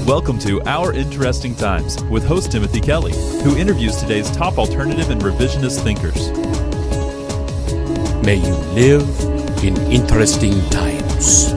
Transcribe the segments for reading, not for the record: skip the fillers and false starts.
Welcome to Our Interesting Times with host Timothy Kelly, who interviews today's top alternative and revisionist thinkers. May you live in interesting times.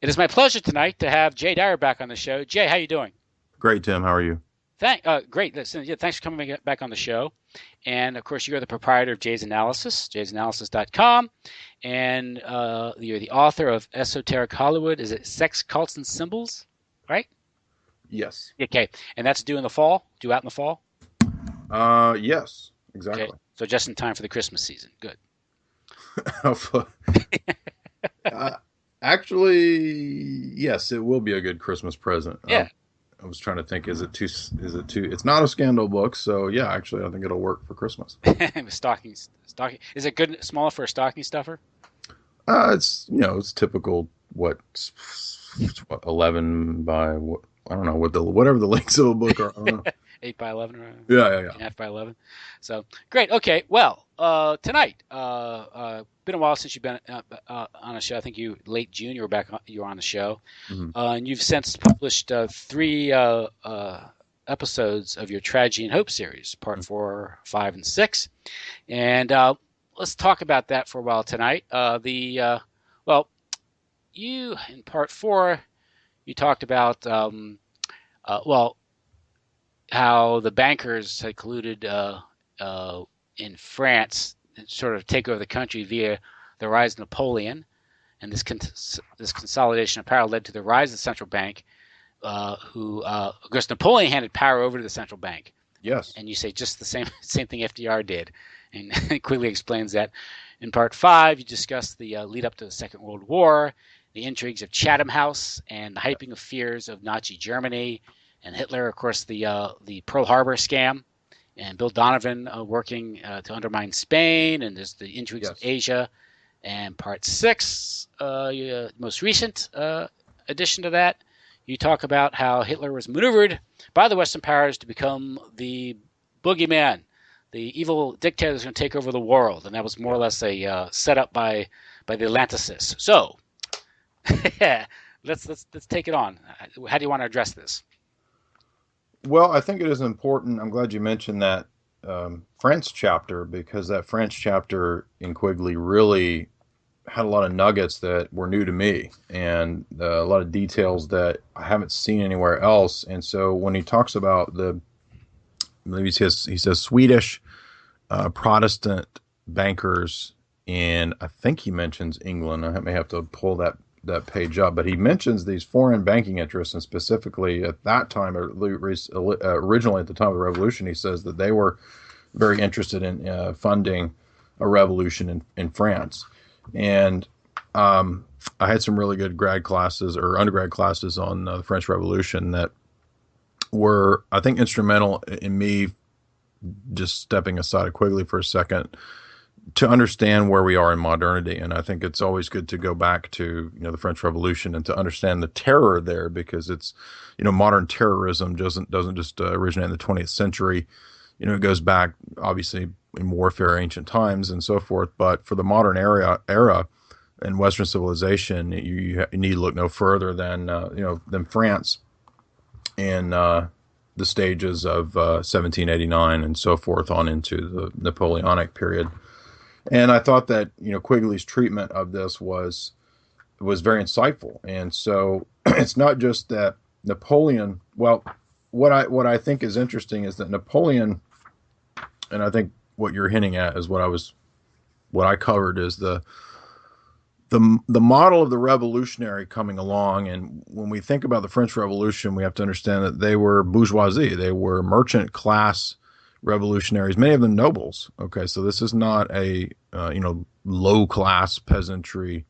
It is my pleasure tonight to have Jay Dyer back on the show. Jay, how you doing? Great, Tim. How are you? Great. Listen, thanks for coming back on the show. And, of course, you're the proprietor of Jay's Analysis, jaysanalysis.com. And you're the author of Esoteric Hollywood. Is it Sex, Cults, and Symbols? Right? Yes. Okay. And that's due out in the fall? Yes, exactly. Okay. So just in time for the Christmas season. Good. Actually, yes, it will be a good Christmas present. Yeah. I was trying to think, is it too, it's not a scandal book, so yeah, actually, I think it'll work for Christmas. Stocking. Is it good, smaller for a stocking stuffer? It's typical, 11 by, I don't know, whatever the lengths of a book are. I don't know. 8 by 11 or Yeah. 8.5 by 11. So great. Okay. Well, tonight, been a while since you've been on a show. I think late June you were on the show, and you've since published 3 episodes of your Tragedy and Hope series, part 4, 5, and 6, and let's talk about that for a while tonight. You in part 4, you talked about how the bankers had colluded in France and sort of take over the country via the rise of Napoleon, and this consolidation of power led to the rise of the central bank, of course, Napoleon handed power over to the central bank. Yes. And you say just the same thing FDR did, and it quickly explains that. In part 5, you discuss the lead up to the Second World War, the intrigues of Chatham House, and the hyping of fears of Nazi Germany, and Hitler, of course, the Pearl Harbor scam, and Bill Donovan working to undermine Spain, and there's the intrigues of Asia. And part 6, most recent addition to that, you talk about how Hitler was maneuvered by the Western powers to become the boogeyman, the evil dictator that's going to take over the world, and that was more or less a setup by the Atlanticists. So, let's take it on. How do you want to address this? Well, I think it is important. I'm glad you mentioned that France chapter, because that French chapter in Quigley really had a lot of nuggets that were new to me, and a lot of details that I haven't seen anywhere else. And so when he talks about he says Swedish Protestant bankers in, I think he mentions England. I may have to pull that page up, but he mentions these foreign banking interests, and specifically at that time, originally at the time of the revolution, he says that they were very interested in funding a revolution in France. And I had some really good grad classes or undergrad classes on the French Revolution that were, I think, instrumental in me just stepping aside of Quigley for a second to understand where we are in modernity. And I think it's always good to go back to, the French Revolution and to understand the terror there, because it's, modern terrorism doesn't just originate in the 20th century. It goes back obviously in warfare, ancient times and so forth. But for the modern era, in Western civilization, you need to look no further than than France in the stages of 1789 and so forth on into the Napoleonic period. And I thought that Quigley's treatment of this was very insightful. And so it's not just that Napoleon. Well, what I think is interesting is that Napoleon, and I think what you're hinting at is what I covered is the model of the revolutionary coming along. And when we think about the French Revolution, we have to understand that they were bourgeoisie. They were merchant class revolutionaries, many of them nobles. Okay, so this is not a low class peasantry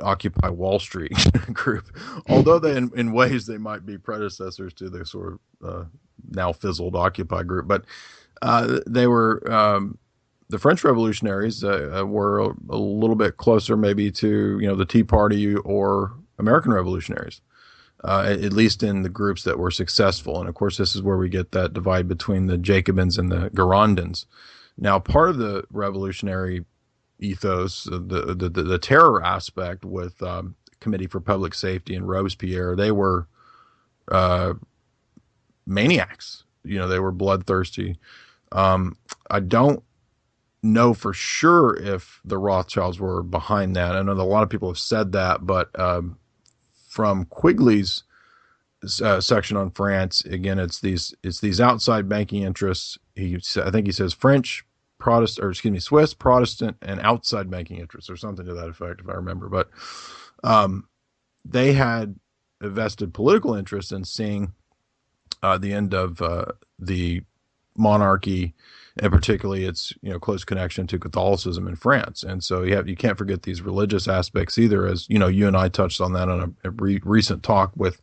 Occupy Wall Street group, although they in ways they might be predecessors to the sort of now fizzled Occupy group. But they were the French revolutionaries were a little bit closer maybe to the Tea Party or American revolutionaries. At least in the groups that were successful. And of course, this is where we get that divide between the Jacobins and the Girondins. Now, part of the revolutionary ethos, the terror aspect with Committee for Public Safety and Robespierre, they were maniacs. They were bloodthirsty. I don't know for sure if the Rothschilds were behind that. I know that a lot of people have said that, but from Quigley's section on France, again, it's these outside banking interests. I think he says Swiss Protestant and outside banking interests, or something to that effect, if I remember. But they had a vested political interest in seeing the end of the monarchy, and particularly its close connection to Catholicism in France. And so you can't forget these religious aspects either, as you and I touched on that on a recent talk with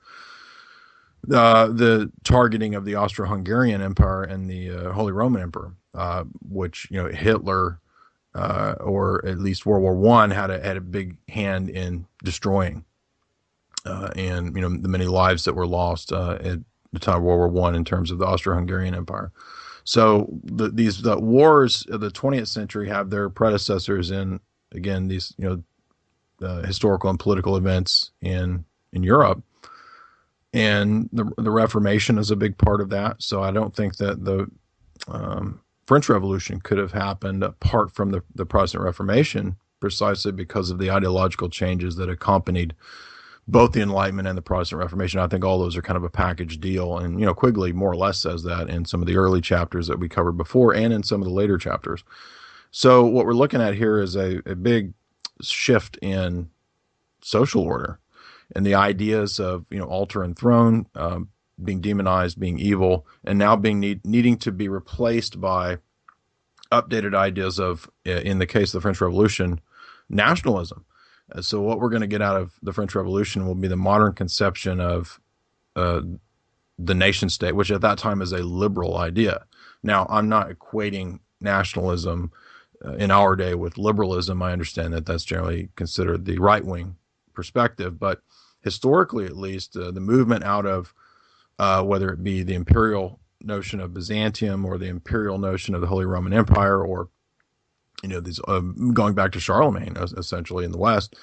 the targeting of the Austro-Hungarian Empire and the Holy Roman Emperor, which Hitler or at least World War I had a big hand in destroying, and the many lives that were lost at the time of World War I in terms of the Austro-Hungarian Empire. So the wars of the 20th century have their predecessors in, again, these historical and political events in Europe, and the Reformation is a big part of that. So I don't think that the French Revolution could have happened apart from the Protestant Reformation, precisely because of the ideological changes that accompanied both the Enlightenment and the Protestant Reformation. I think all those are kind of a package deal. And, Quigley more or less says that in some of the early chapters that we covered before and in some of the later chapters. So what we're looking at here is a big shift in social order and the ideas of, altar and throne, being demonized, being evil, and now being needing to be replaced by updated ideas of, in the case of the French Revolution, nationalism. So what we're going to get out of the French Revolution will be the modern conception of the nation state, which at that time is a liberal idea. Now, I'm not equating nationalism in our day with liberalism. I understand that that's generally considered the right-wing perspective, but historically, at least, the movement out of whether it be the imperial notion of Byzantium or the imperial notion of the Holy Roman Empire, or these going back to Charlemagne, essentially in the West,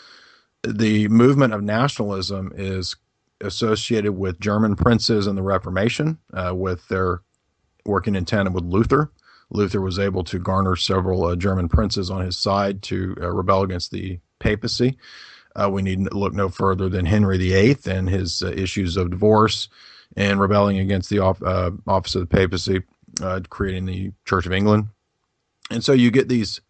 the movement of nationalism is associated with German princes and the Reformation, with their working in tandem with Luther. Luther was able to garner several German princes on his side to rebel against the papacy. We need to look no further than Henry VIII and his issues of divorce and rebelling against the office of the papacy, creating the Church of England. And so you get these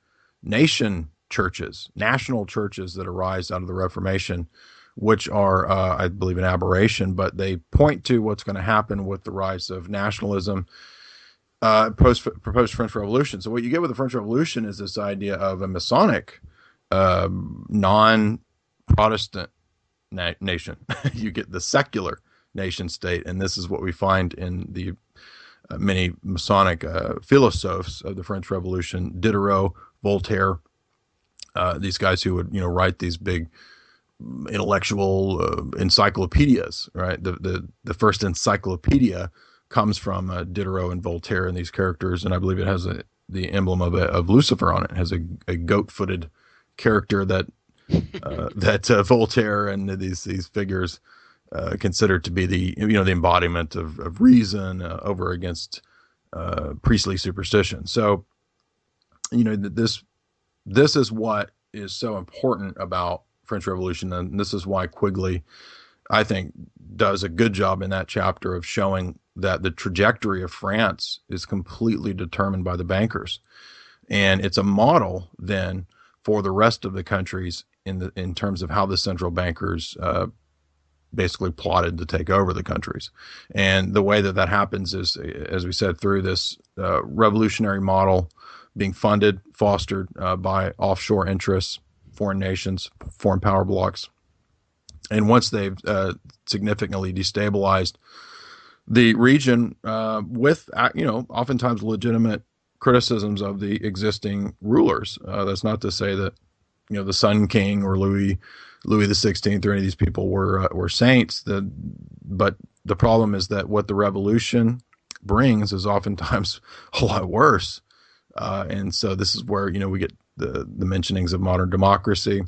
nation churches, national churches that arise out of the Reformation, which are, I believe, an aberration, but they point to what's going to happen with the rise of nationalism proposed French Revolution. So what you get with the French Revolution is this idea of a Masonic, non-Protestant nation. You get the secular nation state, and this is what we find in the many Masonic philosophers of the French Revolution: Diderot, Voltaire, these guys who would write these big intellectual encyclopedias. Right, the first encyclopedia comes from Diderot and Voltaire and these characters, and I believe it has the emblem of Lucifer on it. It has a goat-footed character that that Voltaire and these figures considered to be the the embodiment of reason over against priestly superstition. So this is what is so important about French Revolution, and this is why Quigley, I think, does a good job in that chapter of showing that the trajectory of France is completely determined by the bankers, and it's a model then for the rest of the countries in terms of how the central bankers basically plotted to take over the countries. And the way that happens is, as we said, through this revolutionary model being funded, fostered by offshore interests, foreign nations, foreign power blocs. And once they've significantly destabilized the region with, oftentimes legitimate criticisms of the existing rulers. That's not to say that, the Sun King or Louis XVI or any of these people were saints. But the problem is that what the revolution brings is oftentimes a lot worse. And so this is where, we get the mentionings of modern democracy.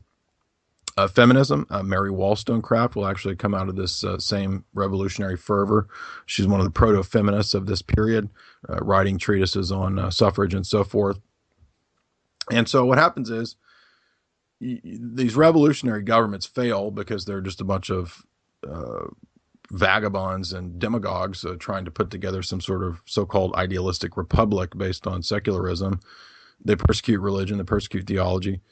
Feminism, Mary Wollstonecraft will actually come out of this same revolutionary fervor. She's one of the proto-feminists of this period, writing treatises on suffrage and so forth. And so what happens is these revolutionary governments fail because they're just a bunch of vagabonds and demagogues trying to put together some sort of so-called idealistic republic based on secularism. They persecute religion, they persecute theology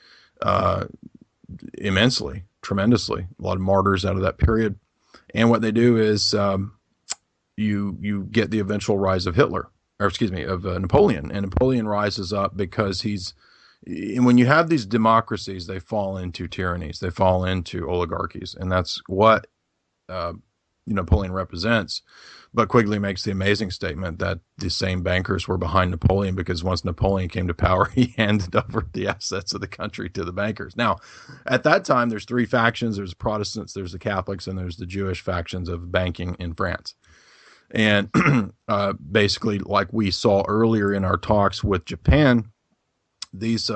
immensely, tremendously. A lot of martyrs out of that period. And what they do is you get the eventual rise of Napoleon. And Napoleon rises up because when you have these democracies, they fall into tyrannies, they fall into oligarchies, and that's what Napoleon represents. But Quigley makes the amazing statement that the same bankers were behind Napoleon because once Napoleon came to power, he handed over the assets of the country to the bankers. Now, at that time, there's three factions. There's Protestants, there's the Catholics, and there's the Jewish factions of banking in France. And basically, like we saw earlier in our talks with Japan, these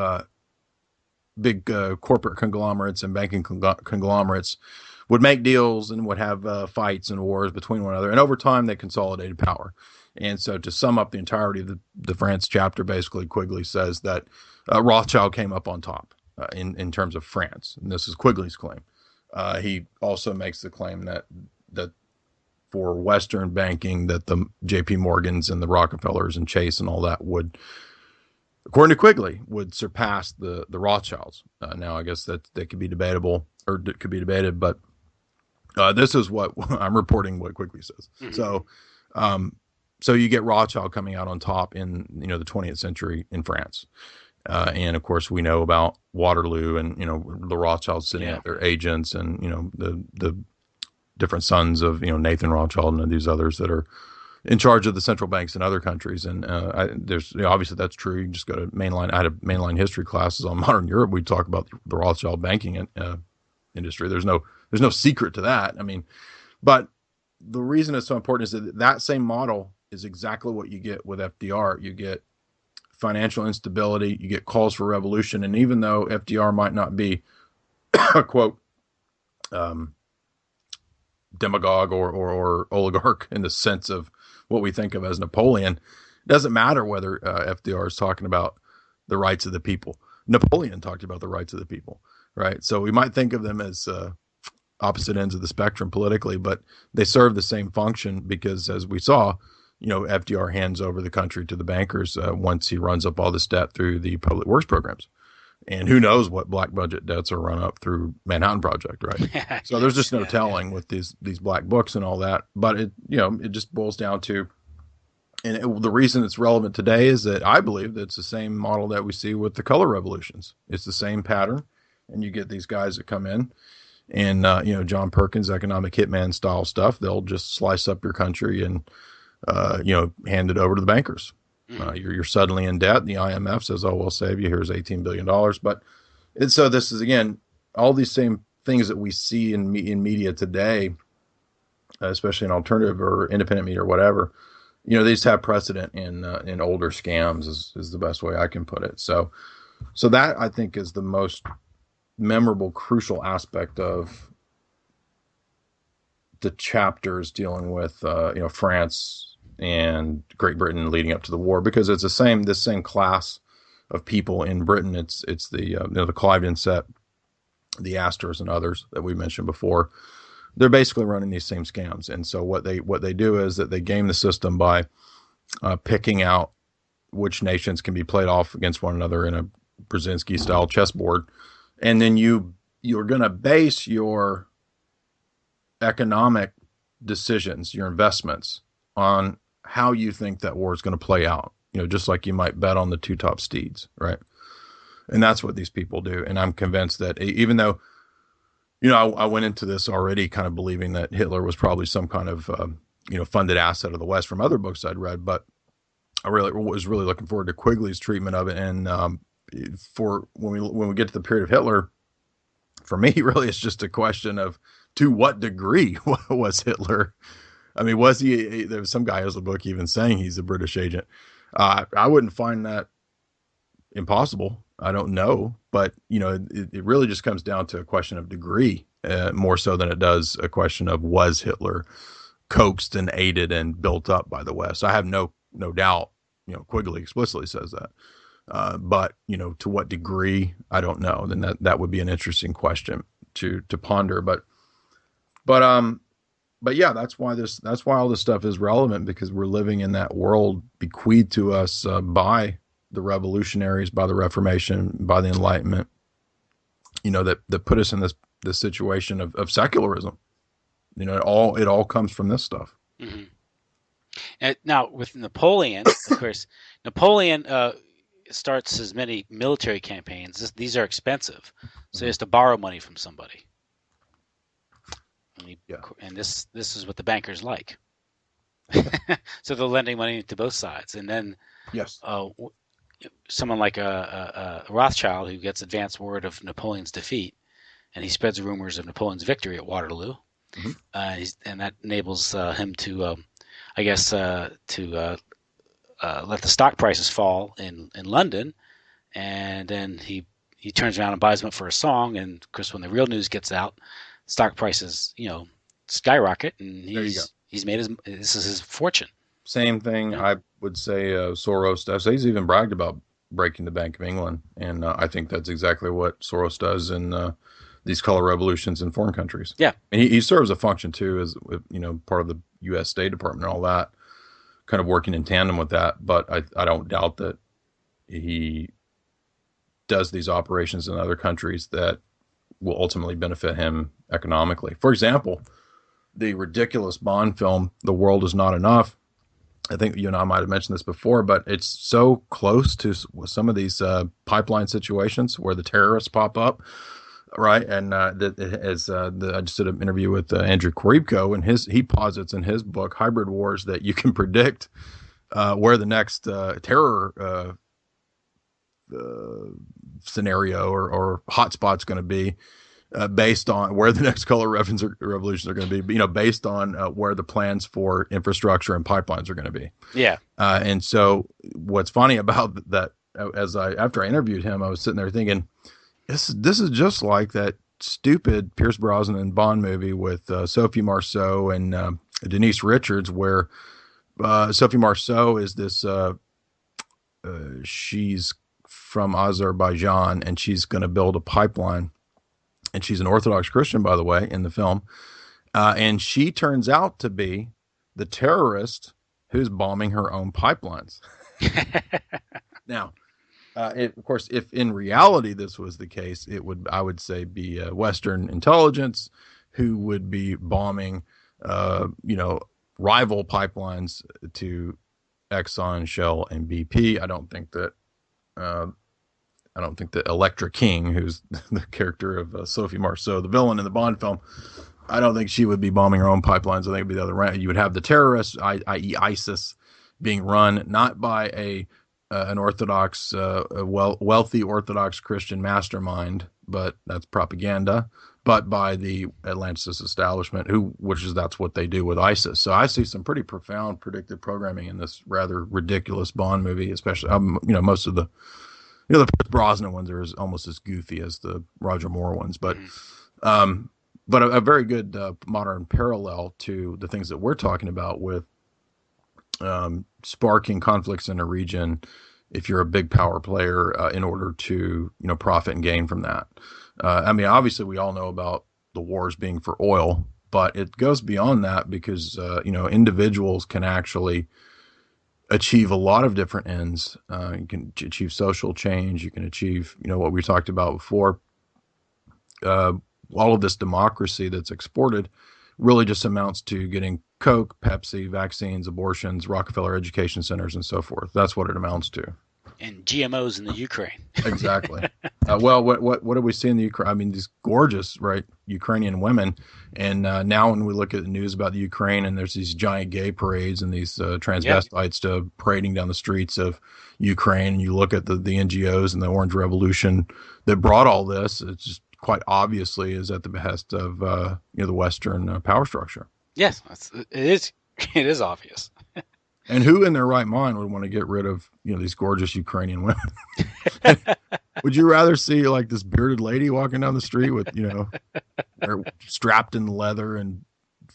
big corporate conglomerates and banking conglomerates would make deals and would have fights and wars between one another. And over time, they consolidated power. And so to sum up the entirety of the France chapter, basically, Quigley says that Rothschild came up on top in terms of France. And this is Quigley's claim. He also makes the claim that for Western banking, that the J.P. Morgans and the Rockefellers and Chase and all that would, according to Quigley, would surpass the Rothschilds. Now, I guess that could be debatable, or it could be debated, but this is what I'm reporting what Quigley says. Mm-hmm. So you get Rothschild coming out on top in the 20th century in France, and of course we know about Waterloo and the Rothschilds sitting at their agents and the different sons of Nathan Rothschild and these others that are in charge of the central banks in other countries. And there's obviously that's true. You can just go to mainline. I had mainline history classes on modern Europe. We talk about the Rothschild banking industry. There's no secret to that. I mean, but the reason it's so important is that same model is exactly what you get with FDR. You get financial instability, you get calls for revolution. And even though FDR might not be a quote, demagogue or oligarch in the sense of what we think of as Napoleon, it doesn't matter whether FDR is talking about the rights of the people. Napoleon talked about the rights of the people, right? So we might think of them as opposite ends of the spectrum politically, but they serve the same function because, as we saw, FDR hands over the country to the bankers once he runs up all this debt through the public works programs. And who knows what black budget debts are run up through Manhattan Project, right? So there's just no telling with these black books and all that. But it just boils down to, and the reason it's relevant today is that I believe that it's the same model that we see with the color revolutions. It's the same pattern, and you get these guys that come in, and John Perkins, economic hitman style stuff. They'll just slice up your country and hand it over to the bankers. You're suddenly in debt. The IMF says, "Oh, we'll save you. Here's $18 billion." But so this is, again, all these same things that we see in media today, especially in alternative or independent media or whatever. These have precedent in older scams is the best way I can put it. So that I think is the most memorable, crucial aspect of the chapters dealing with France and Great Britain leading up to the war, because it's this same class of people in Britain. It's the the Cliveden set, the Astors and others that we mentioned before. They're basically running these same scams, and so what they do is that they game the system by picking out which nations can be played off against one another in a Brzezinski style chessboard, and then you're going to base your economic decisions, your investments, on how you think that war is going to play out. Just like you might bet on the two top steeds, right? And that's what these people do. And I'm convinced that even though, I went into this already kind of believing that Hitler was probably some kind of, funded asset of the West from other books I'd read, but I was really looking forward to Quigley's treatment of it. And for when we get to the period of Hitler, for me, really, it's just a question of to what degree was Hitler? I mean, was he? There was some guy who has a book even saying he's a British agent. I wouldn't find that impossible. I don't know, but it really just comes down to a question of degree, more so than it does a question of was Hitler coaxed and aided and built up by the West. I have no doubt. Quigley explicitly says that, but to what degree, I don't know. Then that would be an interesting question to ponder. But yeah, that's why all this stuff is relevant, because we're living in that world bequeathed to us by the revolutionaries, by the Reformation, by the Enlightenment, that put us in this situation of secularism. It all comes from this stuff. Mm-hmm. And now with Napoleon, of course, Napoleon starts as many military campaigns. These are expensive, so he has to borrow money from somebody. And this is what the bankers like. So they're lending money to both sides, and then yes, someone like a Rothschild who gets advance word of Napoleon's defeat, and he spreads rumors of Napoleon's victory at Waterloo, and that enables him to, let the stock prices fall in London, and then he turns around and buys them up for a song, and of course when the real news gets out, stock prices, skyrocket, and he's made this is his fortune. Same thing. Yeah. I would say Soros does. He's even bragged about breaking the Bank of England, and I think that's exactly what Soros does in these color revolutions in foreign countries. Yeah, and he serves a function too, as part of the U.S. State Department and all that, kind of working in tandem with that. But I don't doubt that he does these operations in other countries that will ultimately benefit him economically. For example, the ridiculous Bond film, The World Is Not Enough. I think you and I might have mentioned this before, but it's so close to some of these pipeline situations where the terrorists pop up, right? And I just did an interview with Andrew Korybko, and he posits in his book, Hybrid Wars, that you can predict where the next terror scenario or hotspot's going to be, based on where the next color revolutions are going to be, based on where the plans for infrastructure and pipelines are going to be. Yeah. And so what's funny about that, after I interviewed him, I was sitting there thinking, this is just like that stupid Pierce Brosnan Bond movie with Sophie Marceau and Denise Richards, where Sophie Marceau is this, she's from Azerbaijan, and she's going to build a pipeline. And she's an Orthodox Christian, by the way, in the film. And she turns out to be the terrorist who's bombing her own pipelines. Now, of course, if in reality this was the case, I would say, be Western intelligence who would be bombing, rival pipelines to Exxon, Shell, and BP. I don't think that Electra King, who's the character of Sophie Marceau, the villain in the Bond film, I don't think she would be bombing her own pipelines. I think it'd be the other way. You would have the terrorists, i.e. ISIS, being run not by an Orthodox, wealthy Orthodox Christian mastermind, but that's propaganda, but by the Atlanticist establishment, that's what they do with ISIS. So I see some pretty profound predictive programming in this rather ridiculous Bond movie, especially, most of the the Brosnan ones are almost as goofy as the Roger Moore ones, but a very good modern parallel to the things that we're talking about with sparking conflicts in a region if you're a big power player in order to profit and gain from that. Obviously we all know about the wars being for oil, but it goes beyond that because individuals can actually achieve a lot of different ends. You can achieve social change. You can achieve what we talked about before. All of this democracy that's exported really just amounts to getting Coke, Pepsi, vaccines, abortions, Rockefeller education centers, and so forth. That's what it amounts to. And GMOs in the Ukraine. Exactly. Well, what do we see in the Ukraine? These gorgeous, right, Ukrainian women. And now when we look at the news about the Ukraine and there's these giant gay parades and these transvestites parading down the streets of Ukraine, and you look at the NGOs and the Orange Revolution that brought all this, it's just quite obviously is at the behest of the Western power structure. Yes, it is obvious. And who in their right mind would want to get rid of these gorgeous Ukrainian women? Would you rather see like this bearded lady walking down the street with they're strapped in leather and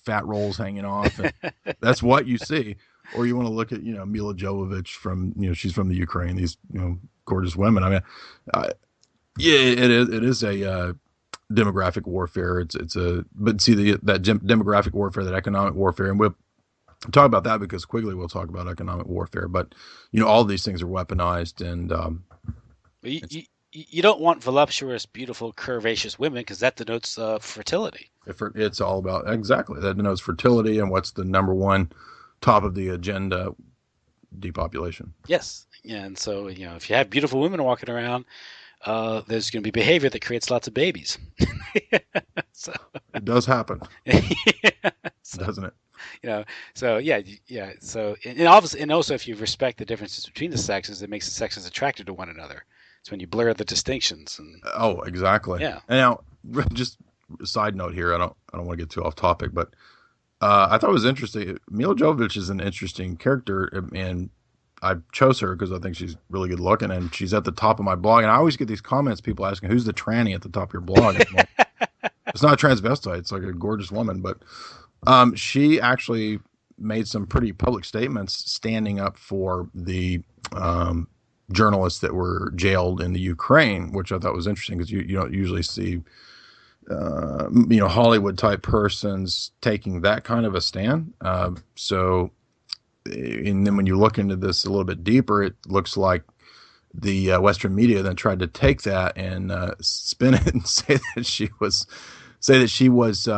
fat rolls hanging off? And that's what you see. Or you want to look at Mila Jovovich from she's from the Ukraine. These gorgeous women. It is a demographic warfare. But see that demographic warfare, that economic warfare, and we'll talk about that because Quigley will talk about economic warfare. But all these things are weaponized, and you don't want voluptuous, beautiful, curvaceous women because that denotes fertility. It's all about exactly that denotes fertility, and what's the number one top of the agenda? Depopulation. Yes, and so if you have beautiful women walking around, there's going to be behavior that creates lots of babies. So it does happen, doesn't it? So and obviously, and also if you respect the differences between the sexes, it makes the sexes attracted to one another. It's when you blur the distinctions. Oh, exactly. Yeah. And now, just a side note here. I don't want to get too off topic, but I thought it was interesting. Mila Jovovich is an interesting character, and I chose her because I think she's really good looking, and she's at the top of my blog. And I always get these comments, people asking, "Who's the tranny at the top of your blog?" Like, it's not a transvestite; it's like a gorgeous woman. But she actually made some pretty public statements standing up for the journalists that were jailed in the Ukraine, which I thought was interesting because you don't usually see Hollywood type persons taking that kind of a stand. And then when you look into this a little bit deeper, it looks like the Western media then tried to take that and spin it and say that she was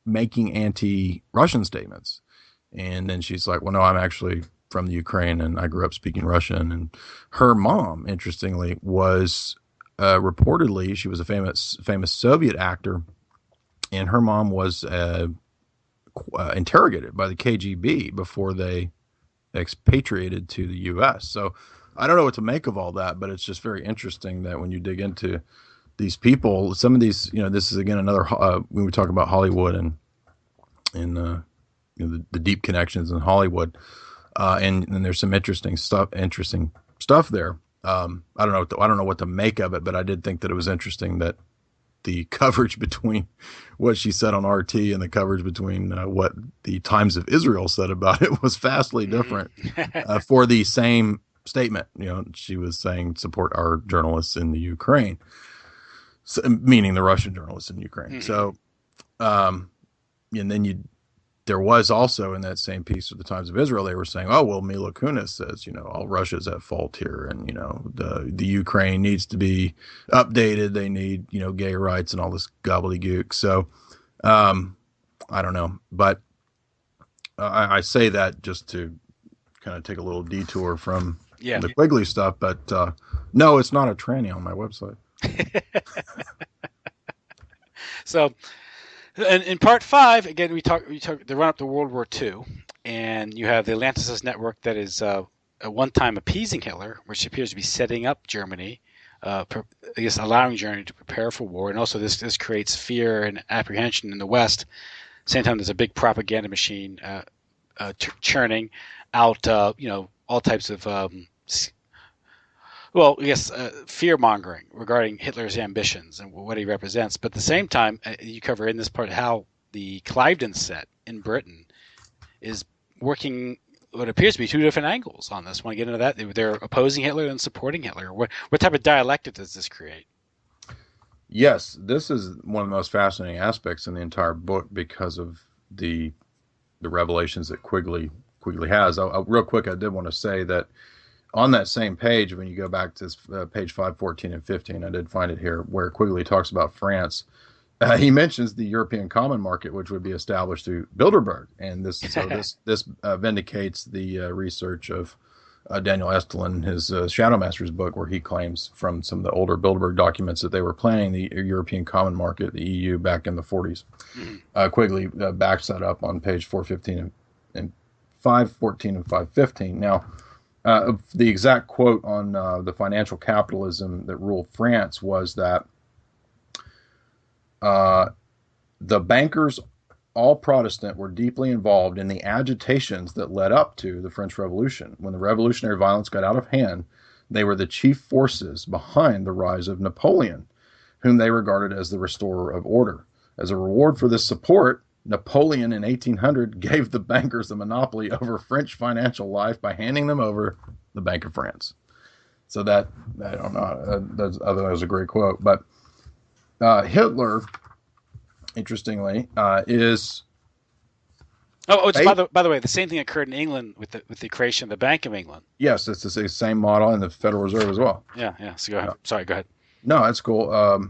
making anti-Russian statements. And then she's like, well, no, I'm actually from the Ukraine and I grew up speaking Russian. And her mom, interestingly, was reportedly, she was a famous Soviet actor, and her mom was interrogated by the KGB before they expatriated to the U.S. So I don't know what to make of all that, but it's just very interesting that when you dig into these people, some of these, this is again another when we talk about Hollywood and the deep connections in Hollywood, and there's some interesting stuff there. I don't know what to make of it, but I did think that it was interesting that the coverage between what she said on RT and the coverage between what the Times of Israel said about it was vastly different for the same statement. She was saying support our journalists in the Ukraine, meaning the Russian journalists in Ukraine. So, and then there was also in that same piece of the Times of Israel, they were saying, oh, well, Mila Kunis says, all Russia's at fault here. And, the Ukraine needs to be updated. They need, gay rights and all this gobbledygook. So I don't know. But I say that just to kind of take a little detour from the Quigley stuff. But no, it's not a tranny on my website. So, and in part 5, again, we talk the run up to World War II, and you have the Atlanticist network that is a one-time appeasing Hitler, which appears to be setting up Germany, allowing Germany to prepare for war, and also this creates fear and apprehension in the West. Same time, there's a big propaganda machine churning out, all types of Well, yes, fear mongering regarding Hitler's ambitions and what he represents. But at the same time, you cover in this part how the Cliveden set in Britain is working what appears to be two different angles on this. Want to get into that? They're opposing Hitler and supporting Hitler. What type of dialectic does this create? Yes, this is one of the most fascinating aspects in the entire book because of the revelations that Quigley has. Real quick, I did want to say that on that same page, when you go back to page 514 and 15, I did find it here, where Quigley talks about France. He mentions the European common market, which would be established through Bilderberg, and this vindicates the research of Daniel Estlin, his Shadow Masters book, where he claims from some of the older Bilderberg documents that they were planning the European common market, the EU, back in the 40s. Quigley backs that up on page 415 and 514 and 515. Now, the exact quote on the financial capitalism that ruled France was that the bankers, all Protestant, were deeply involved in the agitations that led up to the French Revolution. When the revolutionary violence got out of hand, they were the chief forces behind the rise of Napoleon, whom they regarded as the restorer of order. As a reward for this support, Napoleon in 1800 gave the bankers the monopoly over French financial life by handing them over the Bank of France. So that, I don't know, that was a great quote. But Hitler, interestingly, is... by the way, the same thing occurred in England with the creation of the Bank of England. Yes, it's the same model in the Federal Reserve as well. Yeah. So go ahead. Sorry, go ahead. No, that's cool.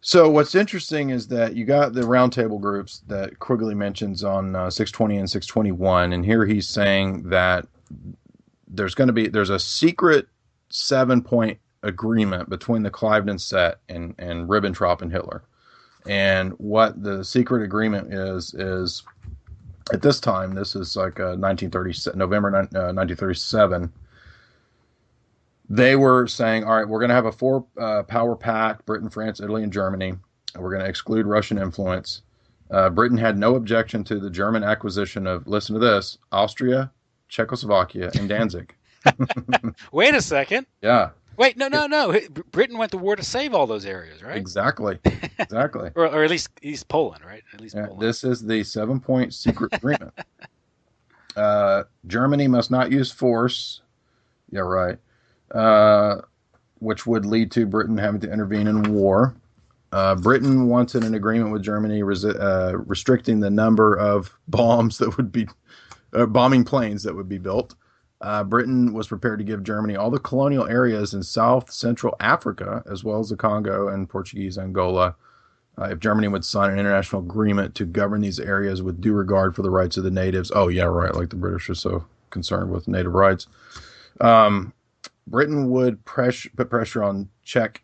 So what's interesting is that you got the roundtable groups that Quigley mentions on 620 and 621, and here he's saying that there's a secret 7-point agreement between the Cliveden set and Ribbentrop and Hitler. And what the secret agreement is at this time, this is like November 1937. They were saying, all right, we're going to have a four-power pact, Britain, France, Italy, and Germany. And we're going to exclude Russian influence. Britain had no objection to the German acquisition of, listen to this, Austria, Czechoslovakia, and Danzig. Wait a second. Yeah. Wait, no. Britain went to war to save all those areas, right? Exactly. or at least Poland, right? At least Poland. This is the 7-point secret agreement. Germany must not use force. Yeah, right. Which would lead to Britain having to intervene in war. Britain wanted an agreement with Germany restricting the number of bombs that would be bombing planes that would be built. Britain was prepared to give Germany all the colonial areas in South Central Africa, as well as the Congo and Portuguese Angola, if Germany would sign an international agreement to govern these areas with due regard for the rights of the natives. Oh, yeah, right. Like the British are so concerned with native rights. Britain would put pressure on Czech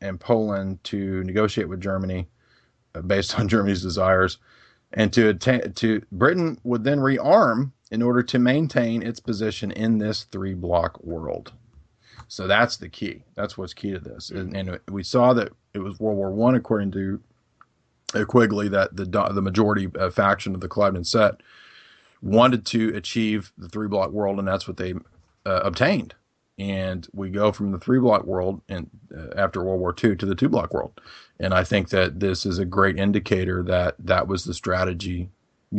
and Poland to negotiate with Germany based on Germany's desires, and Britain would then rearm in order to maintain its position in this 3-block world. So that's the key. That's what's key to this. And we saw that it was World War I, according to Quigley, that the majority faction of the Cliveden set wanted to achieve the 3-block world, and that's what they obtained. And we go from the 3-block world and after World War II to the 2-block world. And I think that this is a great indicator that was the strategy,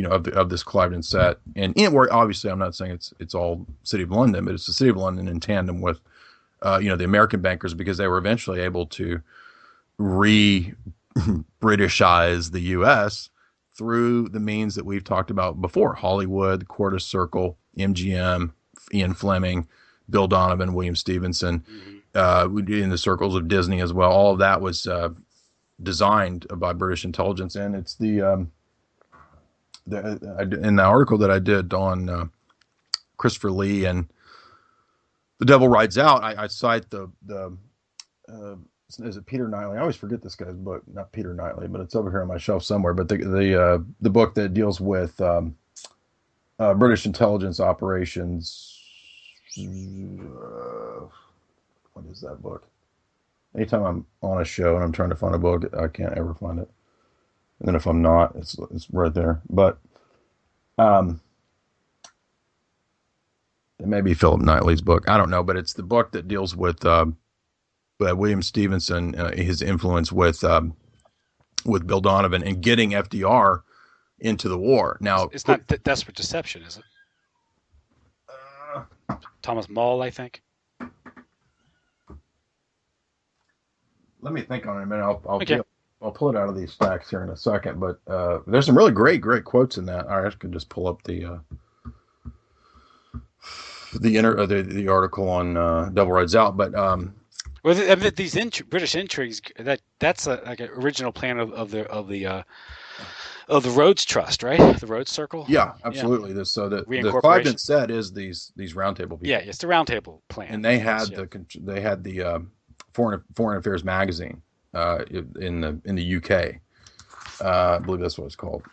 of this Cliveden set. And where obviously I'm not saying it's all City of London, but it's the City of London in tandem with, the American bankers, because they were eventually able to Britishize the U.S. through the means that we've talked about before: Hollywood, Quartus Circle, MGM, Ian Fleming, Bill Donovan, William Stevenson, in the circles of Disney as well. All of that was designed by British intelligence, and it's in the article that I did on Christopher Lee and The Devil Rides Out, I cite is it Peter Knightley? I always forget this guy's book. Not Peter Knightley, but it's over here on my shelf somewhere. But the book that deals with British intelligence operations. What is that book? Anytime I'm on a show and I'm trying to find a book, I can't ever find it. And then if I'm not, it's right there. But it may be Philip Knightley's book. I don't know, but it's the book that deals with William Stevenson, his influence with Bill Donovan and getting FDR into the war. Now, it's not Desperate Deception, is it? Thomas Mull, I think. Let me think on it a minute. Okay. I'll pull it out of these stacks here in a second. But there's some really great quotes in that. I can just pull up the article on Double Rides Out. But these British intrigues, that's like an original plan of the Rhodes Trust, right? The Rhodes Circle. Yeah, absolutely. Yeah. The Clive set is these roundtable people. Yeah, it's the roundtable plan. And they had the Foreign Affairs magazine in the UK. I believe that's what it's called.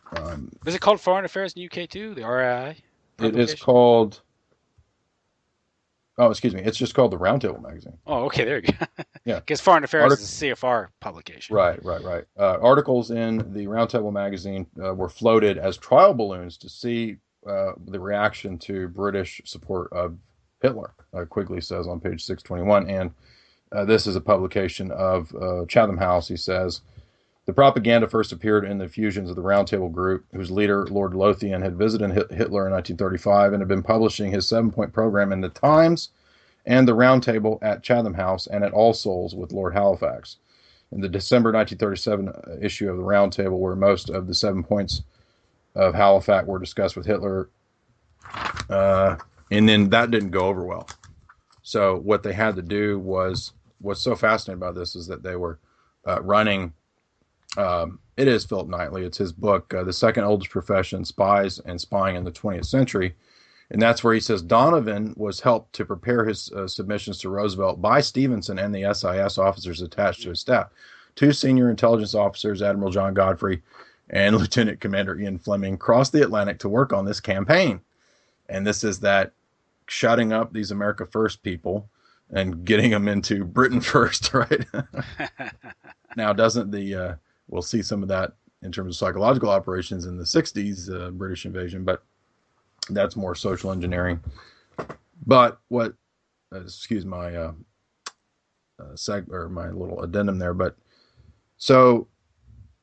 Is it called Foreign Affairs in the UK too? The RAI. It is called. Oh, excuse me. It's just called the Roundtable magazine. Oh, okay. There you go. Yeah. Because Foreign Affairs is a CFR publication. Right. Articles in the Roundtable magazine were floated as trial balloons to see the reaction to British support of Hitler. Quigley says on page 621, and this is a publication of Chatham House. He says, the propaganda first appeared in the effusions of the Roundtable group, whose leader, Lord Lothian, had visited Hitler in 1935 and had been publishing his 7-point program in the Times and the Roundtable at Chatham House and at All Souls with Lord Halifax. In the December 1937 issue of the Roundtable, where most of the 7 points of Halifax were discussed with Hitler, and then that didn't go over well. So what they had to do was, what's so fascinating about this is that they were running. It is Philip Knightley. It's his book, The Second Oldest Profession, Spies and Spying in the 20th Century. And that's where he says Donovan was helped to prepare his submissions to Roosevelt by Stevenson and the SIS officers attached to his staff. 2 senior intelligence officers, Admiral John Godfrey and Lieutenant Commander Ian Fleming, crossed the Atlantic to work on this campaign. And this is that shutting up these America First people and getting them into Britain First, right? Now, doesn't we'll see some of that in terms of psychological operations in the 60s, British invasion, but that's more social engineering. But what, excuse my my little addendum there, but so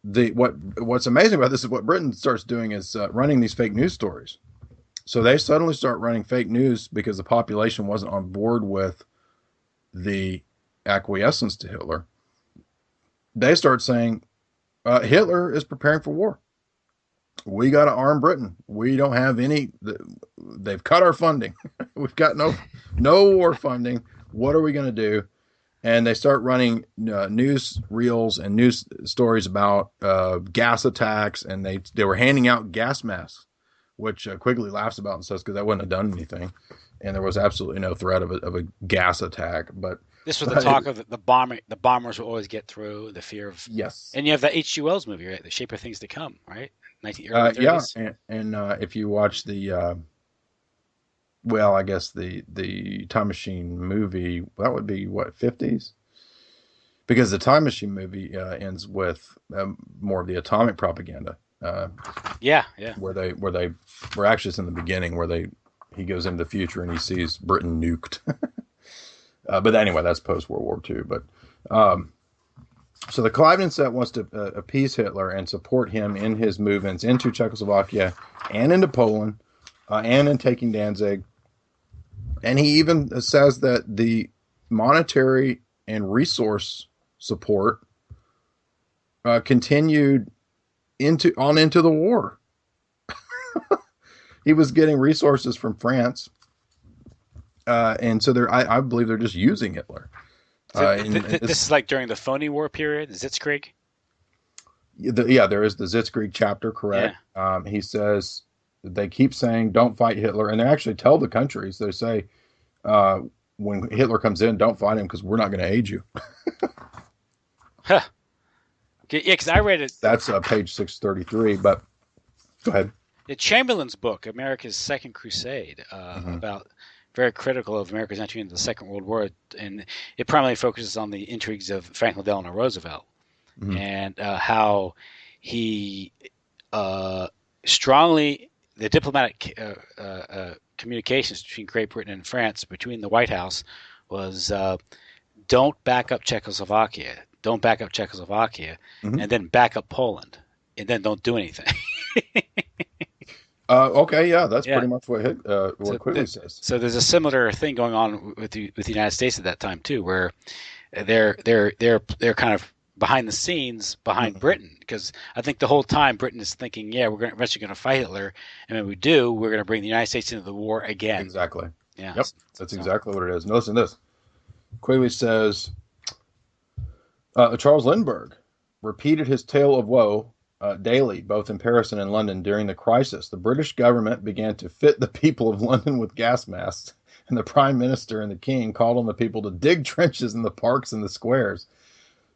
what's amazing about this is what Britain starts doing is running these fake news stories. So they suddenly start running fake news because the population wasn't on board with the acquiescence to Hitler. They start saying, Hitler is preparing for war. We got to arm Britain. We don't have any. They've cut our funding. We've got no war funding. What are we going to do? And they start running news reels and news stories about gas attacks, and they were handing out gas masks, which Quigley laughs about and says because that wouldn't have done anything, and there was absolutely no threat of a gas attack. But this was the talk of the bomber. The bombers will always get through. The fear of yes, and you have that H.G. Wells movie, right? The Shape of Things to Come, right? Early 30s. Yeah, and if you watch the I guess the Time Machine movie, that would be what, 50s, because the Time Machine movie ends with more of the atomic propaganda. Yeah. Where they were actually it's in the beginning where he goes into the future and he sees Britain nuked. But anyway, that's post World War II. But so the Clive set wants to appease Hitler and support him in his movements into Czechoslovakia and into Poland and in taking Danzig. And he even says that the monetary and resource support continued into the war. He was getting resources from France, and so I believe they're just using Hitler. This is like during the phony war period, the Sitzkrieg. There is the Sitzkrieg chapter, correct? Yeah. He says they keep saying don't fight Hitler, and they actually tell the countries, they say when Hitler comes in, don't fight him because we're not going to aid you. Huh. Yeah, because I read it. That's page 633. But go ahead. The Chamberlain's book, America's Second Crusade, about very critical of America's entry into the Second World War, and it primarily focuses on the intrigues of Franklin Delano Roosevelt and how he strongly the diplomatic communications between Great Britain and France, between the White House, was don't back up Czechoslovakia, don't back up Czechoslovakia, and then back up Poland, and then don't do anything. Okay, yeah, that's pretty much what Quigley says. So there's a similar thing going on with the United States at that time too, where they're kind of behind the scenes behind Britain, because I think the whole time Britain is thinking, yeah, we're eventually going to fight Hitler, and when we do, we're going to bring the United States into the war again. Exactly. Yeah. Yep. That's exactly what it is. Listen to this. Quigley says, Charles Lindbergh repeated his tale of woe daily, both in Paris and in London during the crisis. The British government began to fit the people of London with gas masks, and the Prime Minister and the King called on the people to dig trenches in the parks and the squares.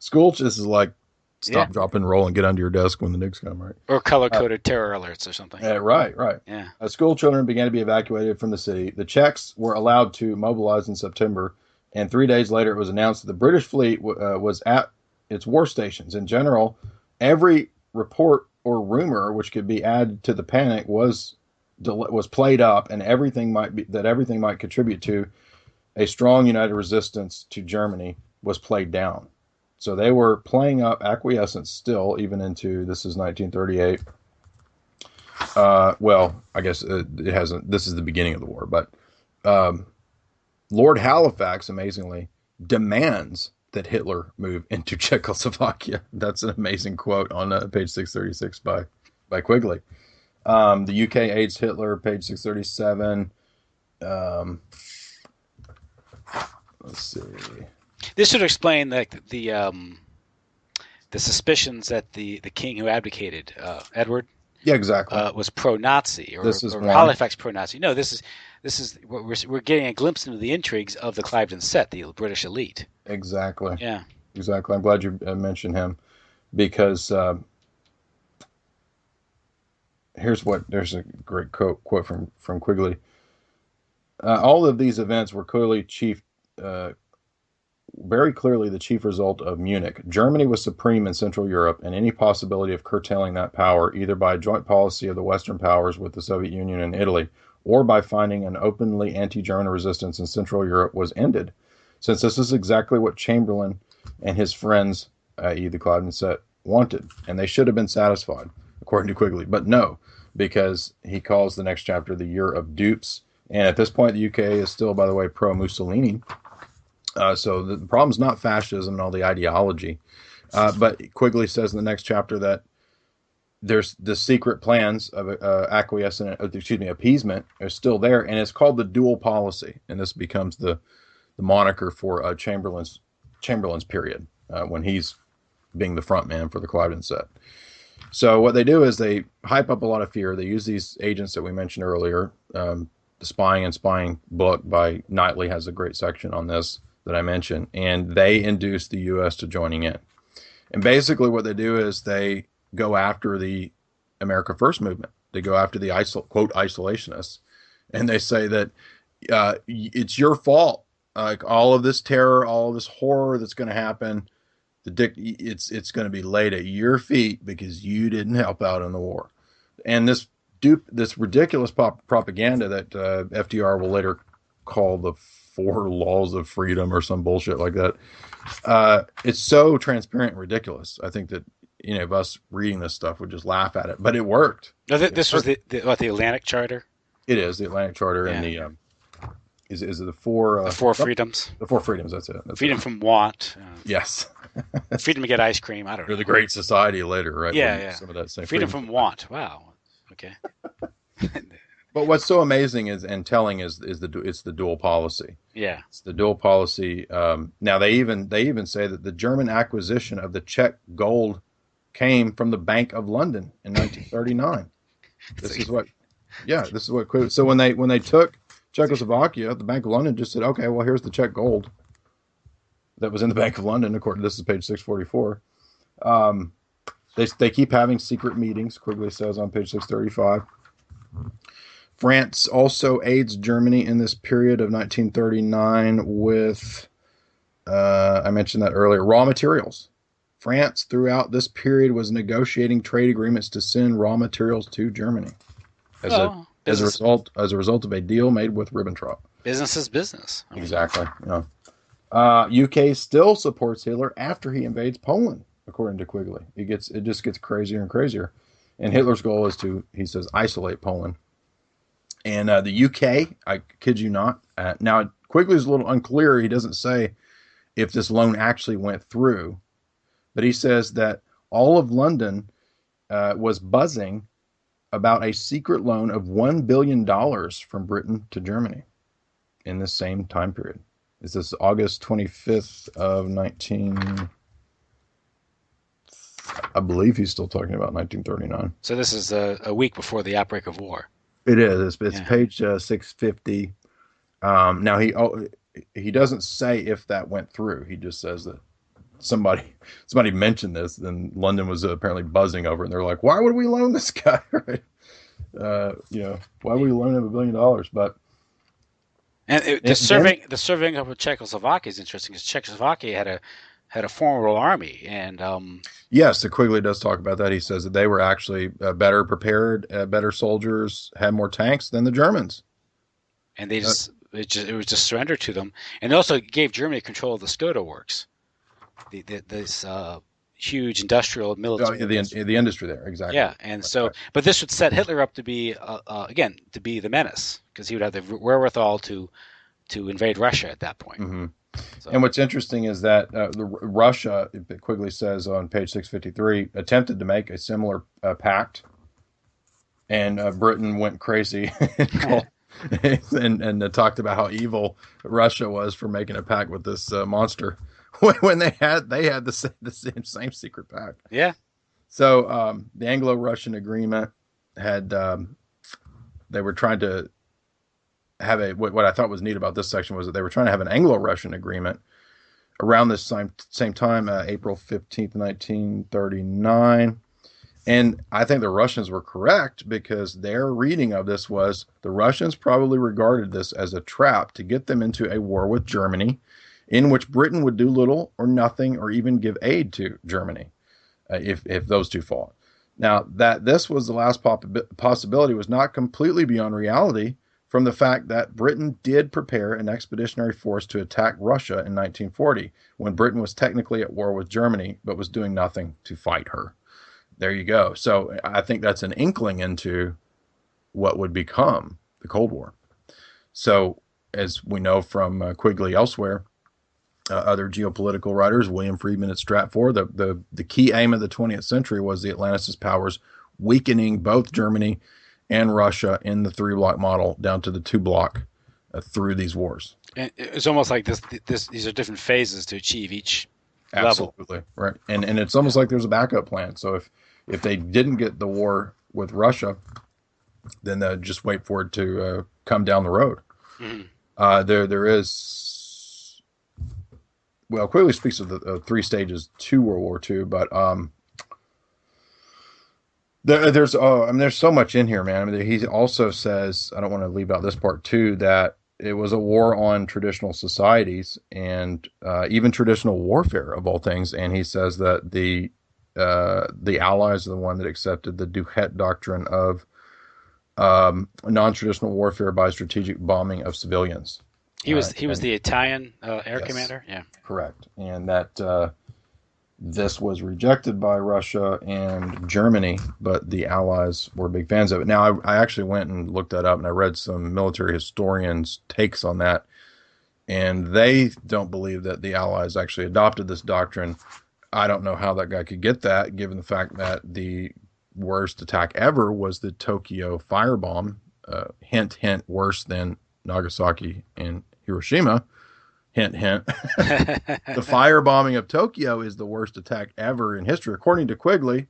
This is like stop, drop, and roll and get under your desk when the nukes come, right? Or color-coded terror alerts or something. Right. Yeah. School children began to be evacuated from the city. The Czechs were allowed to mobilize in September, and 3 days later it was announced that the British fleet was at its war stations. In general, every report or rumor which could be added to the panic was played up, and everything might contribute to a strong united resistance to Germany was played down. So they were playing up acquiescence still, even into, this is 1938. Well, I guess it hasn't. This is the beginning of the war, but Lord Halifax, amazingly, demands that Hitler move into Czechoslovakia. That's an amazing quote on page 636 by Quigley. The UK aids Hitler, page 637. Let's see. This should explain the suspicions that the king who abdicated, Edward, yeah, exactly, was pro-Nazi, or Halifax pro-Nazi. No, this is what we're getting a glimpse into the intrigues of the Cliveden set, the British elite. Exactly. Yeah. Exactly. I'm glad you mentioned him, because there's a great quote from Quigley. All of these events were very clearly the chief result of Munich. Germany was supreme in Central Europe, and any possibility of curtailing that power, either by a joint policy of the Western powers with the Soviet Union and Italy, or by finding an openly anti-German resistance in Central Europe, was ended. Since this is exactly what Chamberlain and his friends, i.e. the Cliveden set, wanted, and they should have been satisfied, according to Quigley. But no, because he calls the next chapter the year of dupes. And at this point, the UK is still, by the way, pro-Mussolini. So the problem's not fascism and all the ideology. But Quigley says in the next chapter that there's the secret plans of appeasement are still there, and it's called the dual policy. And this becomes the moniker for Chamberlain's period, when he's being the front man for the Cliveden set. So what they do is they hype up a lot of fear. They use these agents that we mentioned earlier. The Spying and Spying book by Knightley has a great section on this that I mentioned, and they induce the U.S. to joining in. And basically what they do is they go after the America First movement. They go after the quote isolationists, and they say that it's your fault. Like all of this terror, all of this horror that's going to happen, it's going to be laid at your feet because you didn't help out in the war. And this ridiculous propaganda that FDR will later call the 4 laws of freedom or some bullshit like that. It's so transparent and ridiculous. I think that us reading this stuff would just laugh at it, but it worked. No, this was the Atlantic Charter. It is the Atlantic Charter, and the is it the 4 the 4 freedoms? The 4 freedoms. That's it. Freedom from want. Yes. Freedom to get ice cream. I don't know. Or the Great Society later, right? Yeah. Some of that same freedom from want. Wow. Okay. But what's so amazing and telling is the dual policy. Yeah, it's the dual policy. Now they even say that the German acquisition of the Czech gold came from the Bank of London in 1939. This is what. So when they took Czechoslovakia, the Bank of London just said, okay, well, here's the Czech gold that was in the Bank of London. According to this is page 644. They keep having secret meetings. Quigley says on page 635. France also aids Germany in this period of 1939 with, I mentioned that earlier, raw materials. France, throughout this period, was negotiating trade agreements to send raw materials to Germany. as Well, business, a result of a deal made with Ribbentrop. business is business. I mean, Exactly. Yeah. UK still supports Hitler after he invades Poland, according to Quigley. It just gets crazier and crazier, and Hitler's goal is to, he says, isolate Poland. And the UK, I kid you not. Now Quigley's a little unclear. He doesn't say if this loan actually went through, but he says that all of London was buzzing about a secret loan of $1 billion from Britain to Germany in this same time period. Is this August 25th of 19... I believe he's still talking about 1939. so this is a week before the outbreak of war. It is. It's Yeah. page 650. Now he doesn't say if that went through. He just says that somebody mentioned this, and London was apparently buzzing over it, and they're like, "Why would we loan this guy?" Right? Why would we loan him $1 billion? But The serving of Czechoslovakia is interesting because Czechoslovakia had a formidable army, and yes, the Quigley does talk about that. He says that they were actually better prepared, better soldiers, had more tanks than the Germans. and it was just surrendered to them, and it also gave Germany control of the Skoda works, this huge industrial military. The industry there, exactly. Yeah, and so, but this would set Hitler up to be again to be the menace, because he would have the wherewithal to invade Russia at that point. Mm-hmm. So, And what's interesting is that Russia, Quigley says on page 653, attempted to make a similar pact, and Britain went crazy and talked about how evil Russia was for making a pact with this monster when they had the same secret pact. yeah, So the Anglo-Russian agreement had they were trying to have what I thought was neat about this section was that they were trying to have an Anglo-Russian agreement around this same time, April 15th, 1939. And I think the Russians were correct, because their reading of this was the Russians probably regarded this as a trap to get them into a war with Germany, in which Britain would do little or nothing or even give aid to Germany if those two fought. Now, that this was the last possibility was not completely beyond reality, from the fact that Britain did prepare an expeditionary force to attack Russia in 1940, when Britain was technically at war with Germany, but was doing nothing to fight her. There you go. So I think that's an inkling into what would become the Cold War. So as we know from Quigley elsewhere, other geopolitical writers, William Friedman at Stratfor, the key aim of the 20th century was the Atlanticist powers weakening both Germany and Russia in the 3-block model down to the 2-block through these wars. and it's almost like these are different phases to achieve each Absolutely. level. Right. And it's almost like there's a backup plan. So if they didn't get the war with Russia, then they'll just wait for it to come down the road. Mm-hmm. There is, well, Quigley speaks of the 3 stages to World War II, but there's so much in here, man. I mean, he also says, I don't want to leave out this part too, that it was a war on traditional societies and even traditional warfare of all things. And he says that the Allies are the one that accepted the Duhet doctrine of non-traditional warfare by strategic bombing of civilians. He was the Italian air commander. Yeah, correct. And that this was rejected by Russia and Germany, but the Allies were big fans of it. Now, I actually went and looked that up, and I read some military historians' takes on that, and they don't believe that the Allies actually adopted this doctrine. I don't know how that guy could get that, given the fact that the worst attack ever was the Tokyo firebomb. Hint, hint, worse than Nagasaki and Hiroshima. Hint, hint. The firebombing of Tokyo is the worst attack ever in history, according to Quigley,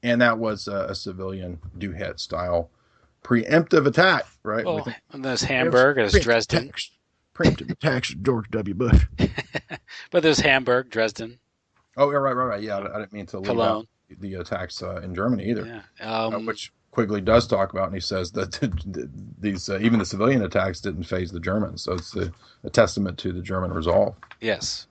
and that was a civilian Duhet-style preemptive attack, right? well, and there's Hamburg, there's Dresden. Preemptive attacks of George W. Bush. But there's Hamburg, Dresden. Oh, yeah, right. Yeah, I didn't mean to leave out the attacks in Germany either, which Quigley does talk about, and he says that these even the civilian attacks didn't faze the Germans. So it's a testament to the German resolve. Yes.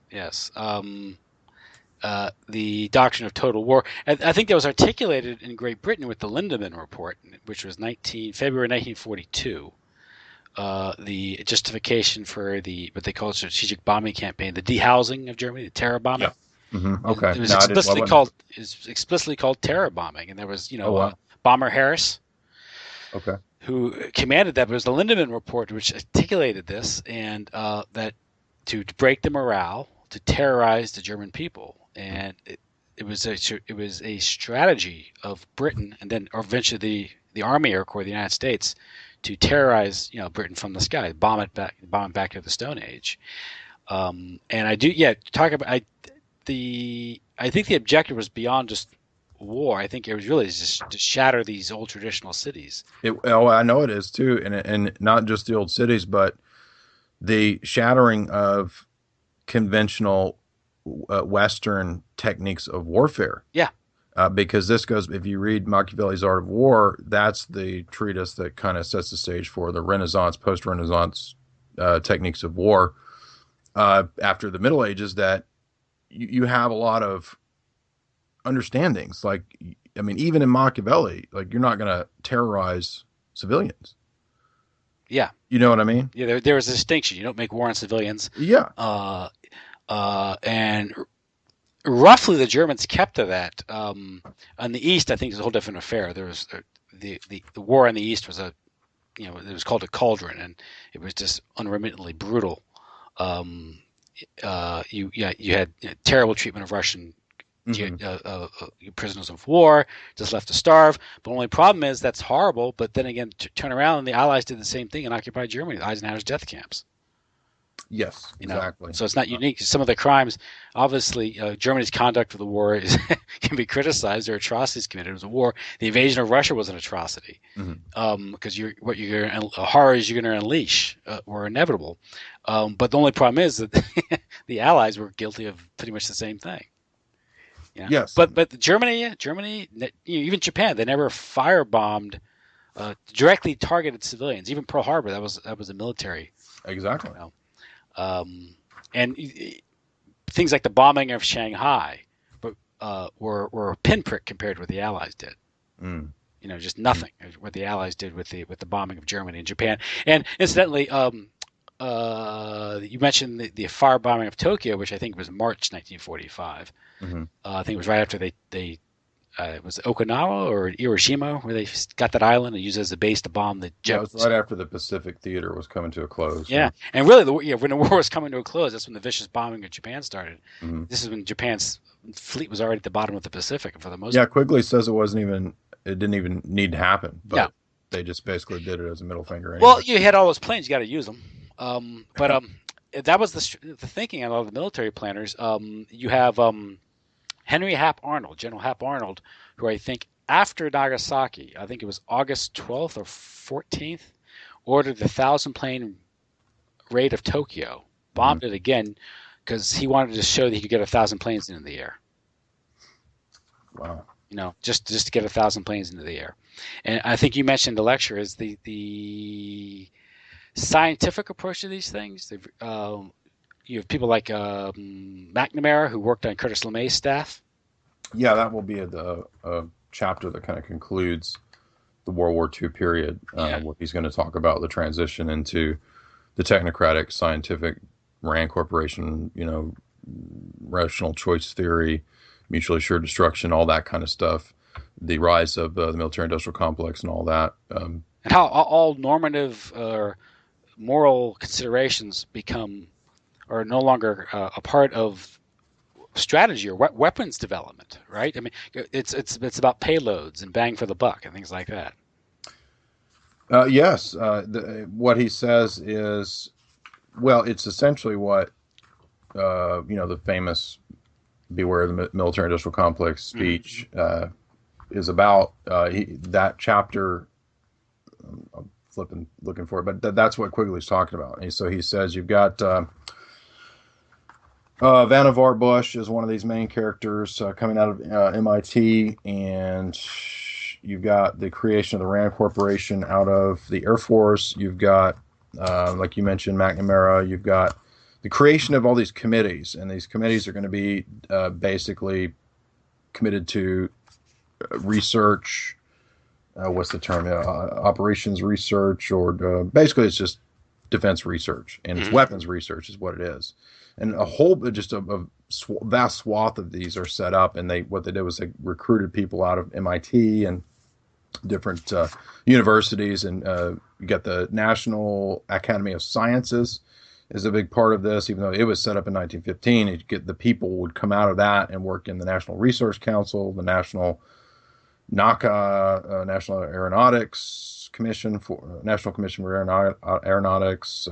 the doctrine of total war. I think that was articulated in Great Britain with the Lindemann Report, which was February 1942. The justification for what they call strategic bombing campaign, the dehousing of Germany, the terror bombing. Yeah. Mm-hmm. Okay. It was explicitly called terror bombing, and there was Bomber Harris, okay, who commanded that. But it was the Lindemann Report which articulated this, and that to break the morale, to terrorize the German people, and it was a strategy of Britain, and then eventually the Army Air Corps of the United States, to terrorize Britain from the sky, bomb it back to the Stone Age. And I think the objective was beyond just war. I think it was really just to shatter these old traditional cities. I know it is too, and not just the old cities, but the shattering of conventional Western techniques of warfare. Yeah. Because this goes, if you read Machiavelli's Art of War, that's the treatise that kind of sets the stage for the Renaissance, post-Renaissance techniques of war after the Middle Ages, that you have a lot of understandings. Like, I mean, even in Machiavelli, like, you're not going to terrorize civilians. Yeah. You know what I mean? Yeah, there was a distinction. You don't make war on civilians. Yeah. And roughly the Germans kept to that. On the East, I think, is a whole different affair. There was the war in the East was it was called a cauldron, and it was just unremittingly brutal. You had terrible treatment of Russian prisoners of war, just left to starve. But the only problem is that's horrible. But then again, turn around, and the Allies did the same thing and occupied Germany, Eisenhower's death camps. Yes, exactly. So it's not unique. Some of the crimes, obviously, Germany's conduct of the war can be criticized. There are atrocities committed. It was a war. The invasion of Russia was an atrocity, because horrors you're going to unleash were inevitable. But the only problem is that the Allies were guilty of pretty much the same thing. Yes. But Germany, even Japan, they never firebombed, directly targeted civilians. Even Pearl Harbor, that was a military. Exactly. And things like the bombing of Shanghai were a pinprick compared to what the Allies did. Just nothing. What the Allies did with the bombing of Germany and Japan. And incidentally, you mentioned the firebombing of Tokyo, which I think was March 1945. I think it was right after they it was Okinawa or Hiroshima where they got that island and used it as a base to bomb the Japanese. It was right after the Pacific Theater was coming to a close. Yeah, and really, when the war was coming to a close, that's when the vicious bombing of Japan started. This is when Japan's fleet was already at the bottom of the Pacific for the most. Yeah, Quigley says it didn't even need to happen. But they just basically did it as a middle finger. Anyway. Well, you had all those planes, you got to use them. But that was the thinking of all the military planners. You have Henry Hap Arnold, General Hap Arnold, who I think after Nagasaki, I think it was August 12th or 14th, ordered the 1,000-plane raid of Tokyo, bombed it again, because he wanted to show that he could get 1,000 planes into the air. Wow. Just to get 1,000 planes into the air. And I think you mentioned the lecture is the scientific approach to these things. You have people like McNamara, who worked on Curtis LeMay's staff. Yeah, that will be a chapter that kind of concludes the World War II period, where he's going to talk about the transition into the technocratic, scientific RAND corporation, rational choice theory, mutually assured destruction, all that kind of stuff, the rise of the military-industrial complex and all that. And how all normative or moral considerations are no longer a part of strategy or weapons development, right? I mean, it's about payloads and bang for the buck and things like that. Yes. What he says is, well, it's essentially what, the famous Beware of the Military-Industrial Complex speech is about. That chapter, I'm looking for it, but that's what Quigley's talking about. And so he says you've got Vannevar Bush is one of these main characters coming out of MIT, and you've got the creation of the RAND Corporation out of the Air Force. You've got, like you mentioned, McNamara. You've got the creation of all these committees, and these committees are going to be basically committed to research. What's the term? Operations research, or basically it's just defense research, and it's weapons research is what it is. And a vast swath of these are set up, and what they did was they recruited people out of MIT and different universities, and you got the National Academy of Sciences is a big part of this, even though it was set up in 1915. The people would come out of that and work in the National Resource Council, the National NACA, National Aeronautics Commission National Commission for Aeronautics,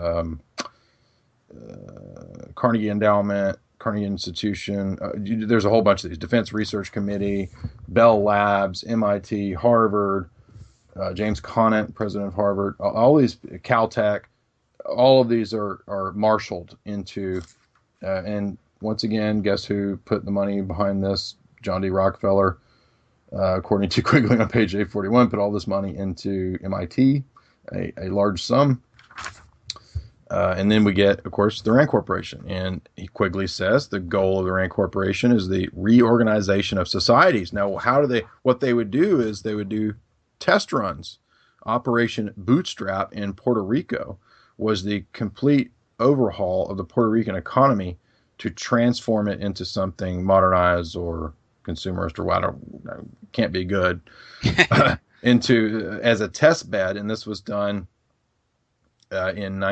Carnegie Endowment, Carnegie Institution. There's a whole bunch of these. Defense Research Committee, Bell Labs, MIT, Harvard, James Conant, president of Harvard, all these, Caltech. All of these are marshaled into, and once again, guess who put the money behind this? John D. Rockefeller, according to Quigley on page 841, put all this money into MIT, a large sum. And then we get, of course, the RAND Corporation. And Quigley says the goal of the RAND Corporation is the reorganization of societies. Now, what they would do is they would do test runs. Operation Bootstrap in Puerto Rico was the complete overhaul of the Puerto Rican economy to transform it into something modernized or consumerist or whatever, can't be good, as a test bed. And this was done in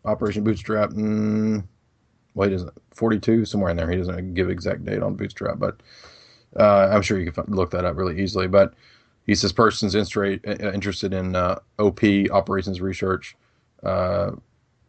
Operation Bootstrap, he doesn't, 42, somewhere in there. He doesn't give exact date on Bootstrap, but I'm sure you can look that up really easily. But he says persons interested in OP, operations research,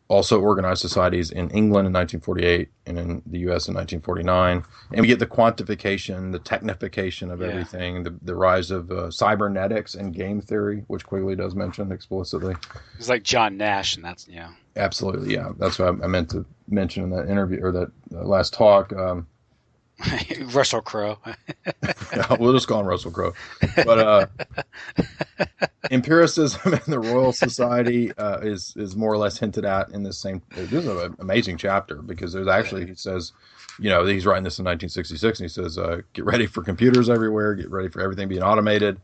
also organized societies in England in 1948 and in the U.S. in 1949. And we get the quantification, the technification of everything, the rise of cybernetics and game theory, which Quigley does mention explicitly. It's like John Nash, and that's, Absolutely, yeah. That's what I meant to mention in that interview, or that last talk. Russell Crowe. Yeah, we'll just call him Russell Crowe. But empiricism and the Royal Society is more or less hinted at in this same. This is an amazing chapter, because there's actually, he says, he's writing this in 1966, and he says, get ready for computers everywhere, get ready for everything being automated.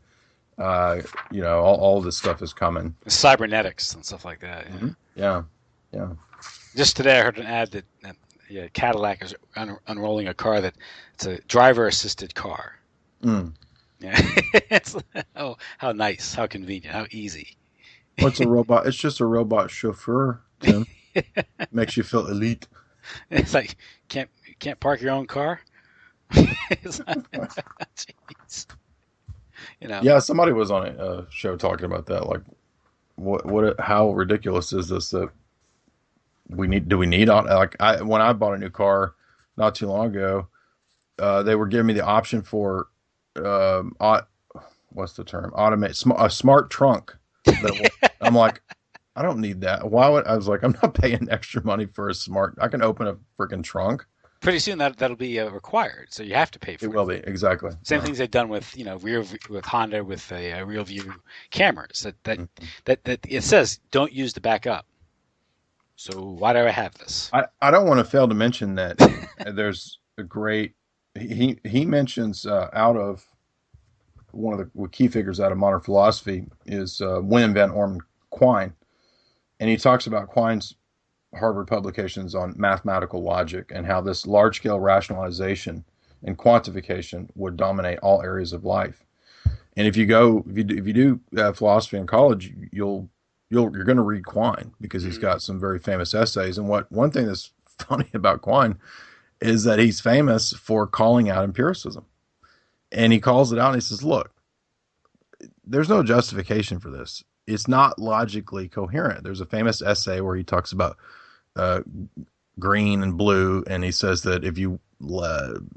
All this stuff is coming. Cybernetics and stuff like that. Yeah. Yeah. Just today I heard an ad that Cadillac is unrolling a car that it's a driver-assisted car. Yeah, it's, how nice, how convenient, how easy. What's a robot? It's just a robot chauffeur, Tim. Makes you feel elite. It's like can't park your own car. Jeez. Yeah, somebody was on a show talking about that. Like, how ridiculous is this that do we need when I bought a new car not too long ago, they were giving me the option for what's the term? A smart trunk. I'm like, I don't need that. I was like, I'm not paying extra money for I can open a freaking trunk. Pretty soon that'll be required, so you have to pay for it. It will be, exactly. Same things they've done with with Honda with a rear view cameras that it says don't use the backup. So why do I have this? I don't want to fail to mention that there's a great, he mentions out of one of the key figures out of modern philosophy is William Van Orman Quine. And he talks about Quine's Harvard publications on mathematical logic and how this large-scale rationalization and quantification would dominate all areas of life. And if you do philosophy in college, you're going to read Quine, because he's got some very famous essays. And one thing that's funny about Quine is that he's famous for calling out empiricism. And he calls it out and he says, look, there's no justification for this. It's not logically coherent. There's a famous essay where he talks about green and blue, and he says that if you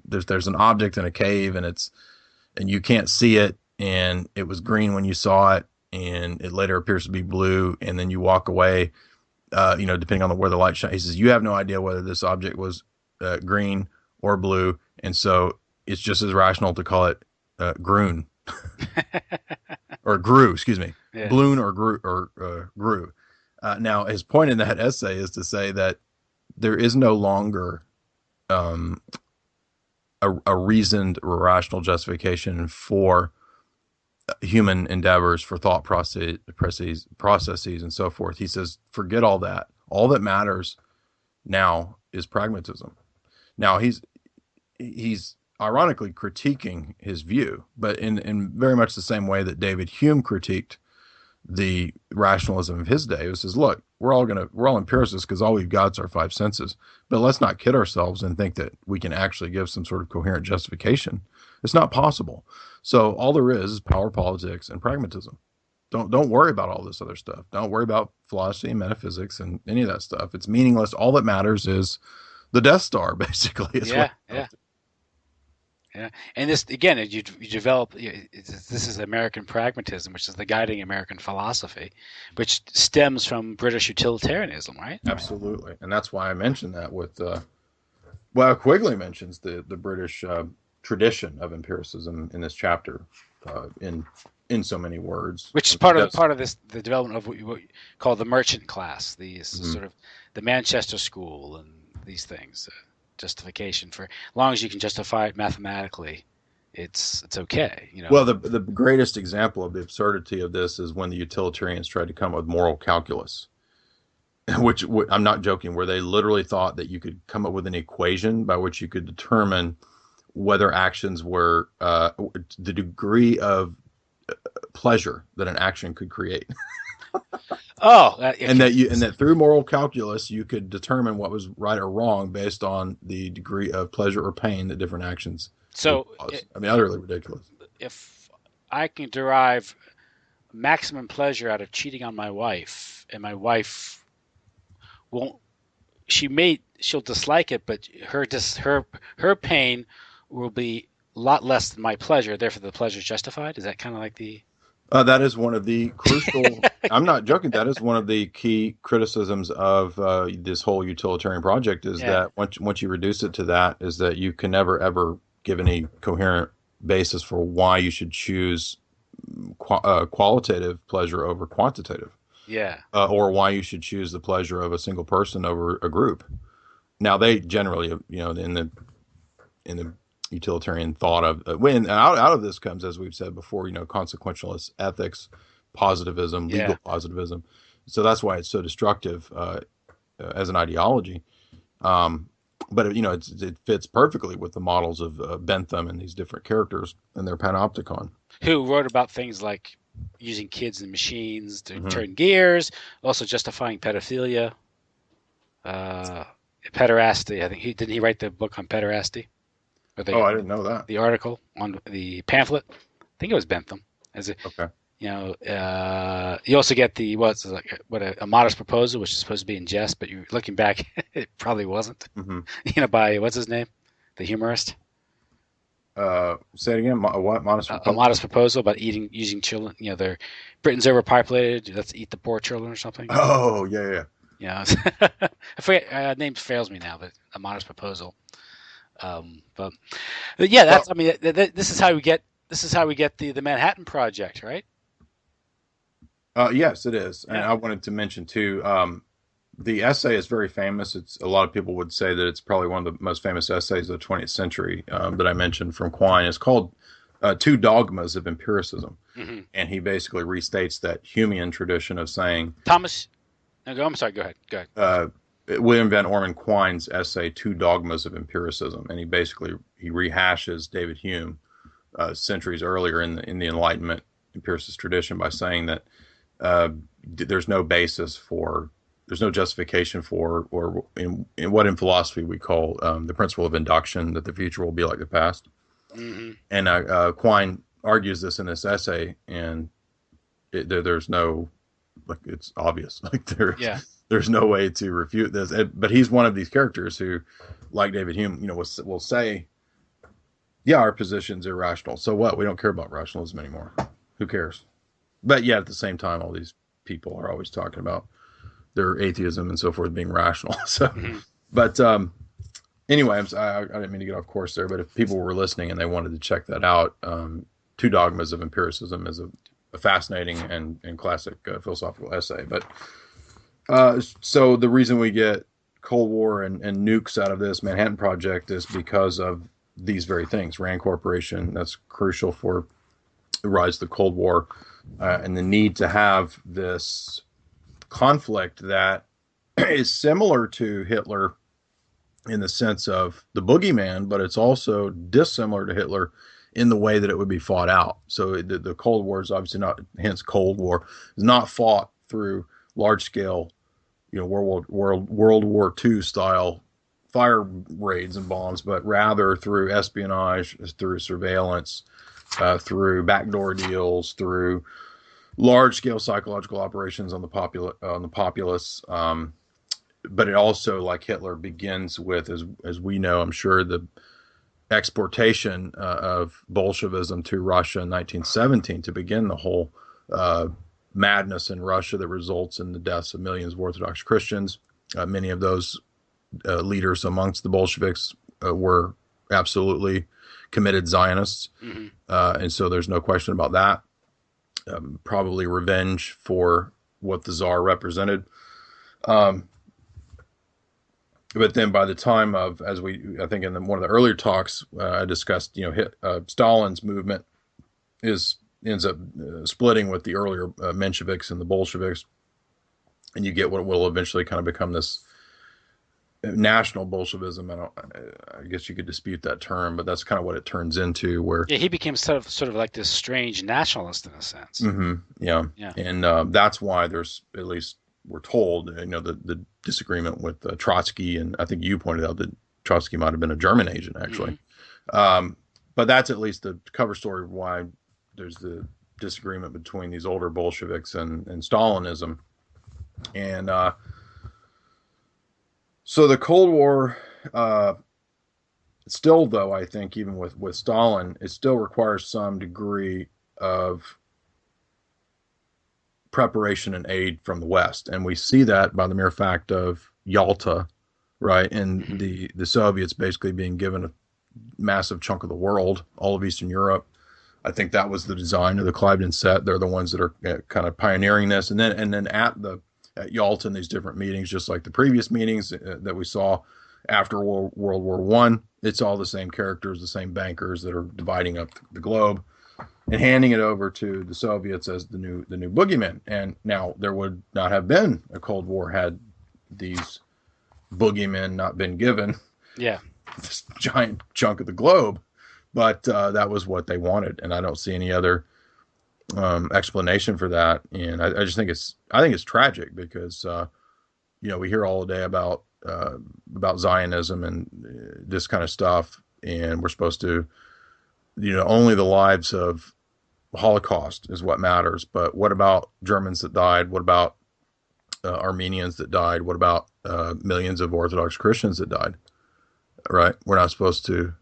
there's an object in a cave and you can't see it, and it was green when you saw it, and it later appears to be blue, and then you walk away, depending on where the light shines. He says you have no idea whether this object was green or blue, and so it's just as rational to call it groon or grew, excuse me, bloon or grew. Now, his point in that essay is to say that there is no longer a reasoned or rational justification for human endeavors, for thought processes and so forth. He says, forget all that. All that matters now is pragmatism. Now he's ironically critiquing his view, but in very much the same way that David Hume critiqued the rationalism of his day. It says, look, we're all empiricists because all we've got is our five senses, but let's not kid ourselves and think that we can actually give some sort of coherent justification. It's not possible. So all there is power politics and pragmatism. Don't worry about all this other stuff. Don't worry about philosophy and metaphysics and any of that stuff. It's meaningless. All that matters is the Death Star, basically. Yeah, and this again, you develop. This is American pragmatism, which is the guiding American philosophy, which stems from British utilitarianism, right? Absolutely, and that's why I mentioned that with. Well, Quigley mentions the British tradition of empiricism in this chapter, in so many words, which is part of this, the development of what you call the merchant class, the sort of the Manchester School, and these things. Justification for, as long as you can justify it mathematically, it's okay. Well, the greatest example of the absurdity of this is when the utilitarians tried to come up with moral calculus, which I'm not joking, where they literally thought that you could come up with an equation by which you could determine whether actions were the degree of pleasure that an action could create. And that through moral calculus you could determine what was right or wrong based on the degree of pleasure or pain that different actions. So utterly ridiculous. If I can derive maximum pleasure out of cheating on my wife, and my wife she'll dislike it, but her pain will be a lot less than my pleasure. Therefore, the pleasure is justified. Is that kind of like the? That is one of the crucial. I'm not joking. That is one of the key criticisms of this whole utilitarian project. Is that once you reduce it to that, is that you can never ever give any coherent basis for why you should choose qualitative pleasure over quantitative. Yeah. Or why you should choose the pleasure of a single person over a group. Now they generally, in the utilitarian thought of when out of this comes, as we've said before, consequentialist ethics, positivism, legal positivism. So that's why it's so destructive as an ideology. But it fits perfectly with the models of Bentham and these different characters and their panopticon. Who wrote about things like using kids and machines to turn gears, also justifying pedophilia, pederasty. I think he write the book on pederasty. I didn't know that. The article on the pamphlet. I think it was Bentham. Okay. You also get the a modest proposal, which is supposed to be in jest, but you're looking back, it probably wasn't. Mm-hmm. By what's his name, the humorist. Say it again. What modest proposal? A modest proposal about using children. Britain's overpopulated. Let's eat the poor children or something. Oh yeah. Yeah. I forget. Name fails me now, but a modest proposal. But yeah, that's. This is how we get. This is how we get the Manhattan Project, right? Yes, it is. And I wanted to mention too. The essay is very famous. It's a lot of people would say that it's probably one of the most famous essays of the 20th century that I mentioned from Quine. It's called Two Dogmas of Empiricism, and he basically restates that Humean tradition of saying Thomas. No, I'm sorry. Go ahead. William Van Orman Quine's essay Two Dogmas of Empiricism, and he rehashes David Hume centuries earlier in the Enlightenment empiricist tradition by saying that there's no justification for, or in what in philosophy we call the principle of induction, that the future will be like the past. And Quine argues this in this essay, and there's no, it's obvious, there's no way to refute this. But he's one of these characters who, like David Hume, will say, yeah, our position's irrational. So what? We don't care about rationalism anymore. Who cares? But at the same time, all these people are always talking about their atheism and so forth being rational. So, but anyway, I didn't mean to get off course there. But if people were listening and they wanted to check that out, Two Dogmas of Empiricism is a fascinating and classic philosophical essay. But so the reason we get Cold War and nukes out of this Manhattan Project is because of these very things. Rand Corporation, that's crucial for the rise of the Cold War, and the need to have this conflict that is similar to Hitler in the sense of the boogeyman, but it's also dissimilar to Hitler in the way that it would be fought out. So the Cold War is obviously not, hence Cold War, is not fought through large scale, World War II style fire raids and bombs, but rather through espionage, through surveillance, through backdoor deals, through large scale psychological operations on the populace. But it also, like Hitler, begins with, as we know, I'm sure, the exportation of Bolshevism to Russia in 1917 to begin the whole madness in Russia that results in the deaths of millions of Orthodox Christians. Many of those leaders amongst the Bolsheviks were absolutely committed Zionists. Mm-hmm. And so there's no question about that. Probably revenge for what the Tsar represented. But then by the time of, I think in one of the earlier talks, I discussed, Stalin's movement ends up splitting with the earlier Mensheviks and the Bolsheviks. And you get what will eventually kind of become this national Bolshevism. I guess you could dispute that term, but that's kind of what it turns into. Where he became sort of like this strange nationalist in a sense. Mm-hmm, yeah. And that's why there's, at least we're told, the disagreement with Trotsky, and I think you pointed out that Trotsky might have been a German agent actually. Mm-hmm. But that's at least the cover story of why there's the disagreement between these older Bolsheviks and Stalinism. And so the Cold War, still, though, I think even with Stalin, it still requires some degree of preparation and aid from the West. And we see that by the mere fact of Yalta, right? And the Soviets basically being given a massive chunk of the world, all of Eastern Europe. I think that was the design of the Cliveden set. They're the ones that are kind of pioneering this. And then at Yalta in these different meetings, just like the previous meetings that we saw after World War I, it's all the same characters, the same bankers that are dividing up the globe and handing it over to the Soviets as the new boogeymen. And now there would not have been a Cold War had these boogeymen not been given this giant chunk of the globe. But that was what they wanted, and I don't see any other explanation for that. And I just think it's tragic because we hear all day about Zionism and this kind of stuff, and we're supposed to, only the lives of Holocaust is what matters. But what about Germans that died? What about Armenians that died? What about millions of Orthodox Christians that died? Right? We're not supposed to.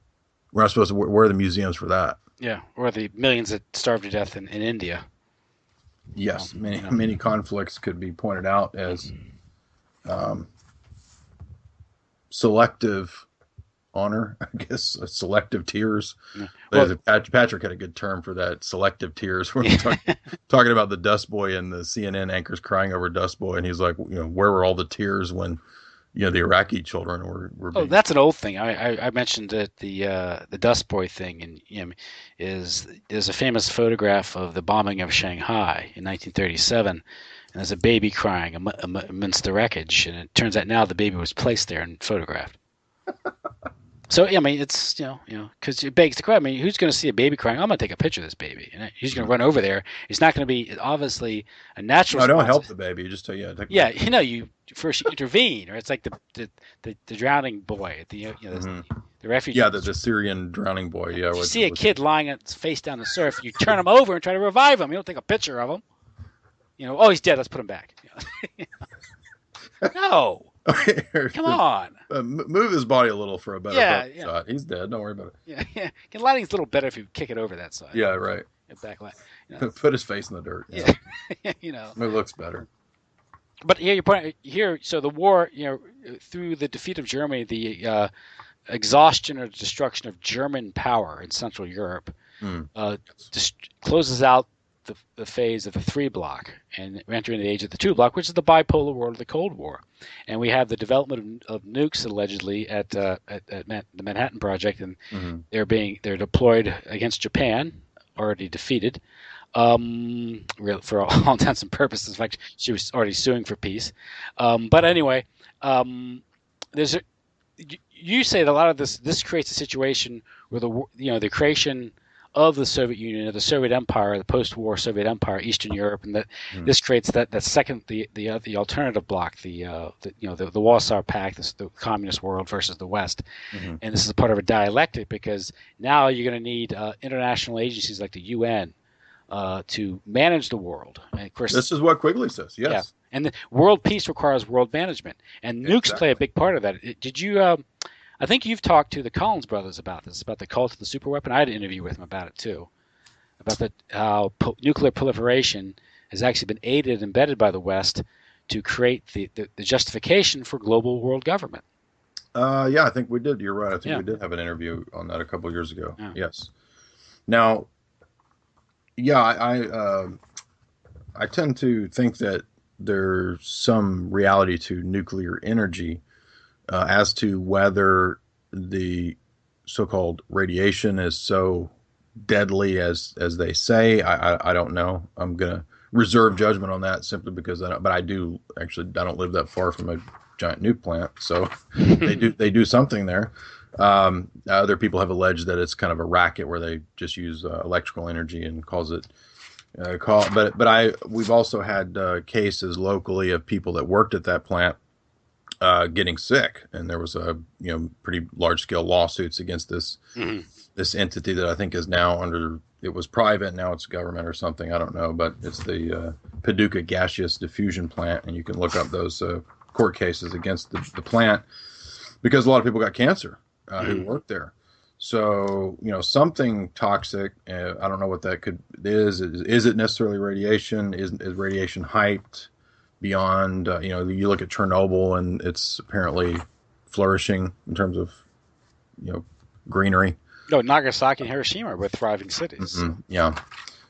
Where are the museums for that? Yeah, or the millions that starved to death in India. Yes, many conflicts could be pointed out as selective honor, I guess, selective tears. Yeah. Well, Patrick had a good term for that, selective tears. We're talking about the Dust Boy and the CNN anchors crying over Dust Boy, and he's like, where were all the tears when the Iraqi children were being... Oh, that's an old thing. I mentioned that the Dust Boy thing, and there's a famous photograph of the bombing of Shanghai in 1937, and there's a baby crying amidst the wreckage, and it turns out now the baby was placed there and photographed. So it's because it begs the question. Who's going to see a baby crying? I'm going to take a picture of this baby, and he's going to run over there. It's not going to be obviously a natural. No, don't help the baby. You just tell you first intervene, or it's like the drowning boy, the refugee. Yeah, the Syrian drowning boy. Yeah, you see a kid lying at face down the surf, you turn him over and try to revive him. You don't take a picture of him. Oh, he's dead. Let's put him back. No. Come on. Move his body a little for a better shot. He's dead. Don't worry about it. Yeah. Lighting's a little better if you kick it over that side. Yeah, right. Backlight. Put his face in the dirt. Yeah. It looks better. But here your point here. So the war, through the defeat of Germany, the exhaustion or destruction of German power in Central Europe, just closes out the phase of the 3 bloc, and we're entering the age of the 2 bloc, which is the bipolar world of the Cold War. And we have the development of nukes allegedly at the Manhattan Project, and they're deployed against Japan, already defeated. For all intents and purposes, in fact, she was already suing for peace. But anyway, you say that a lot of this creates a situation where the creation of the Soviet Union, of the Soviet Empire, the post-war Soviet Empire, Eastern Europe, and that this creates that second, the alternative bloc, the Warsaw Pact, the communist world versus the West, and this is a part of a dialectic, because now you're going to need international agencies like the UN to manage the world. And of course, this is what Quigley says. Yes. Yeah. And the world peace requires world management, and nukes play a big part of that. Did you? I think you've talked to the Collins brothers about this, about the cult of the superweapon. I had an interview with them about it too, about how nuclear proliferation has actually been aided and embedded by the West to create the justification for global world government. Yeah, I think we did. You're right. I think we did have an interview on that a couple of years ago. Yeah. Yes. Now, I tend to think that there's some reality to nuclear energy. As to whether the so-called radiation is so deadly as they say, I don't know. I'm gonna reserve judgment on that simply because but I don't live that far from a giant nuke plant, so they do something there. Other people have alleged that it's kind of a racket where they just use electrical energy and cause it. We've also had cases locally of people that worked at that plant getting sick, and there was pretty large scale lawsuits against this entity that I think is now it was private, now it's government or something, I don't know, but it's the Paducah Gaseous Diffusion Plant, and you can look up those court cases against the plant because a lot of people got cancer who worked there. So something toxic. I don't know what that is. Is it necessarily radiation? Is radiation hyped beyond, you look at Chernobyl and it's apparently flourishing in terms of, greenery. No, Nagasaki and Hiroshima were thriving cities. Yeah.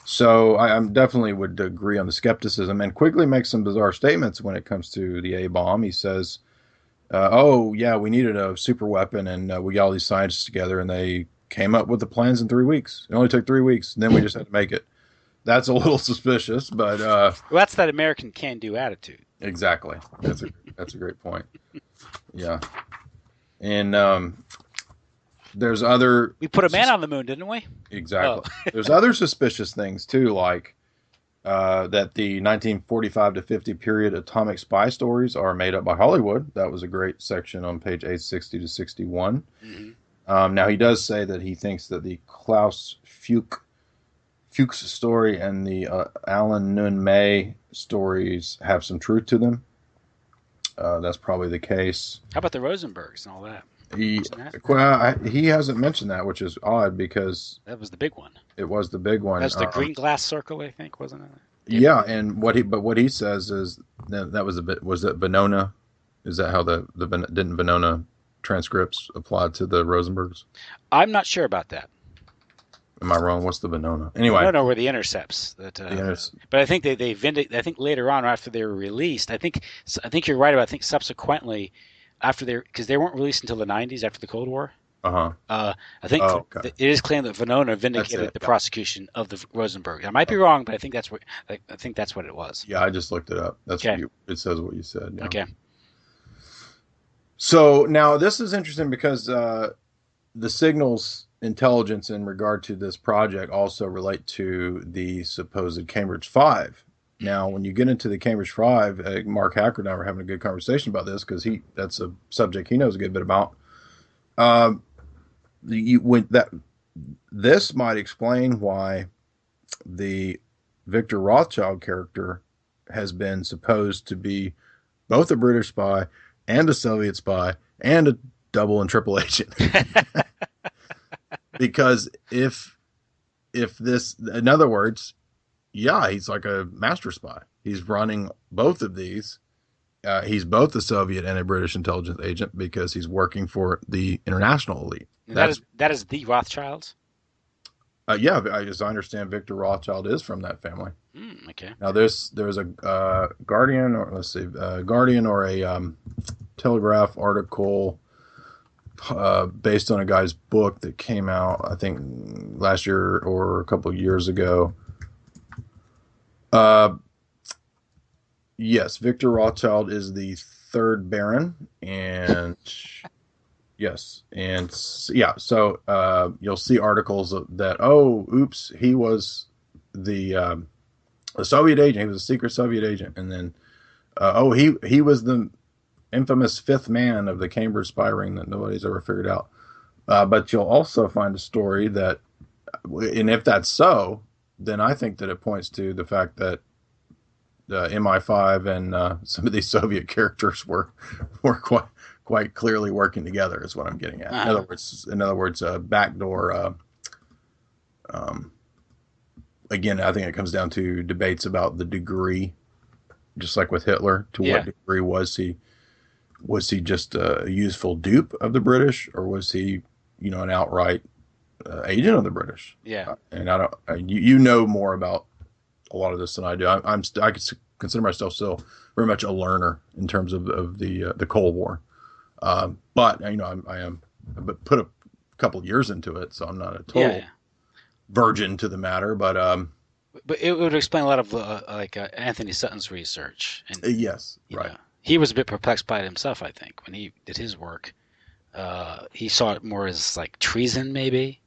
So I definitely would agree on the skepticism. And Quigley makes some bizarre statements when it comes to the A-bomb. He says, we needed a super weapon, and we got all these scientists together, and they came up with the plans in 3 weeks. It only took 3 weeks, and then we just had to make it. That's a little suspicious, but that's that American can-do attitude. Exactly. That's a great point. Yeah, and there's other. We put a man on the moon, didn't we? Exactly. There's other suspicious things too, like that the 1945 to 50 period atomic spy stories are made up by Hollywood. That was a great section on page 860 to 61. Now he does say that he thinks that the Klaus Fuchs story and the Alan Nunn May stories have some truth to them. That's probably the case. How about the Rosenbergs and all that? He hasn't mentioned that, which is odd because that was the big one. It was the big one. That's the green glass circle, I think, wasn't it? Yeah, and what he says is that was that Venona? Is that how didn't Venona transcripts apply to the Rosenbergs? I'm not sure about that. Am I wrong? What's the Venona? Anyway, I don't know where the intercepts. But I think I think later on, after they were released, I think you're right about. I think subsequently, because they weren't released until the 90s after the Cold War. I think it is claimed that Venona vindicated the prosecution of the Rosenberg. I might be wrong, but I think that's what it was. Yeah, I just looked it up. That's okay. It says what you said. Yeah. Okay. So now this is interesting because the signals intelligence in regard to this project also relate to the supposed Cambridge 5. Now, when you get into the Cambridge 5, Mark Hacker and I were having a good conversation about this because that's a subject he knows a good bit about. This might explain why the Victor Rothschild character has been supposed to be both a British spy and a Soviet spy and a double and triple agent. Because if this, in other words, he's like a master spy. He's running both of these. He's both a Soviet and a British intelligence agent because he's working for the international elite. That is the Rothschilds? Yeah, as I understand, Victor Rothschild is from that family. Okay. Now, there's a Guardian, or let's see, Guardian or a Telegraph article based on a guy's book that came out, I think, last year or a couple of years ago. Yes, Victor Rothschild is the third Baron, and yes, and yeah, so you'll see articles that, oh, oops, he was the a Soviet agent. He was a secret Soviet agent, and then oh, he was the infamous fifth man of the Cambridge spy ring that nobody's ever figured out. But you'll also find a story that, and if that's so, then I think that it points to the fact that MI5 and some of these Soviet characters were quite clearly working together. Is what I'm getting at. In other words, backdoor. Again, I think it comes down to debates about the degree, just like with Hitler. To what degree was he? Was he just a useful dupe of the British, or was he, an outright agent of the British? Yeah. And I don't. You know more about a lot of this than I do. I consider myself still very much a learner in terms of the Cold War. But I am, but put a couple years into it, so I'm not a total virgin to the matter. But it would explain a lot of Anthony Sutton's research. And, yes, right. He was a bit perplexed by it himself, I think, when he did his work. He saw it more as like treason, maybe.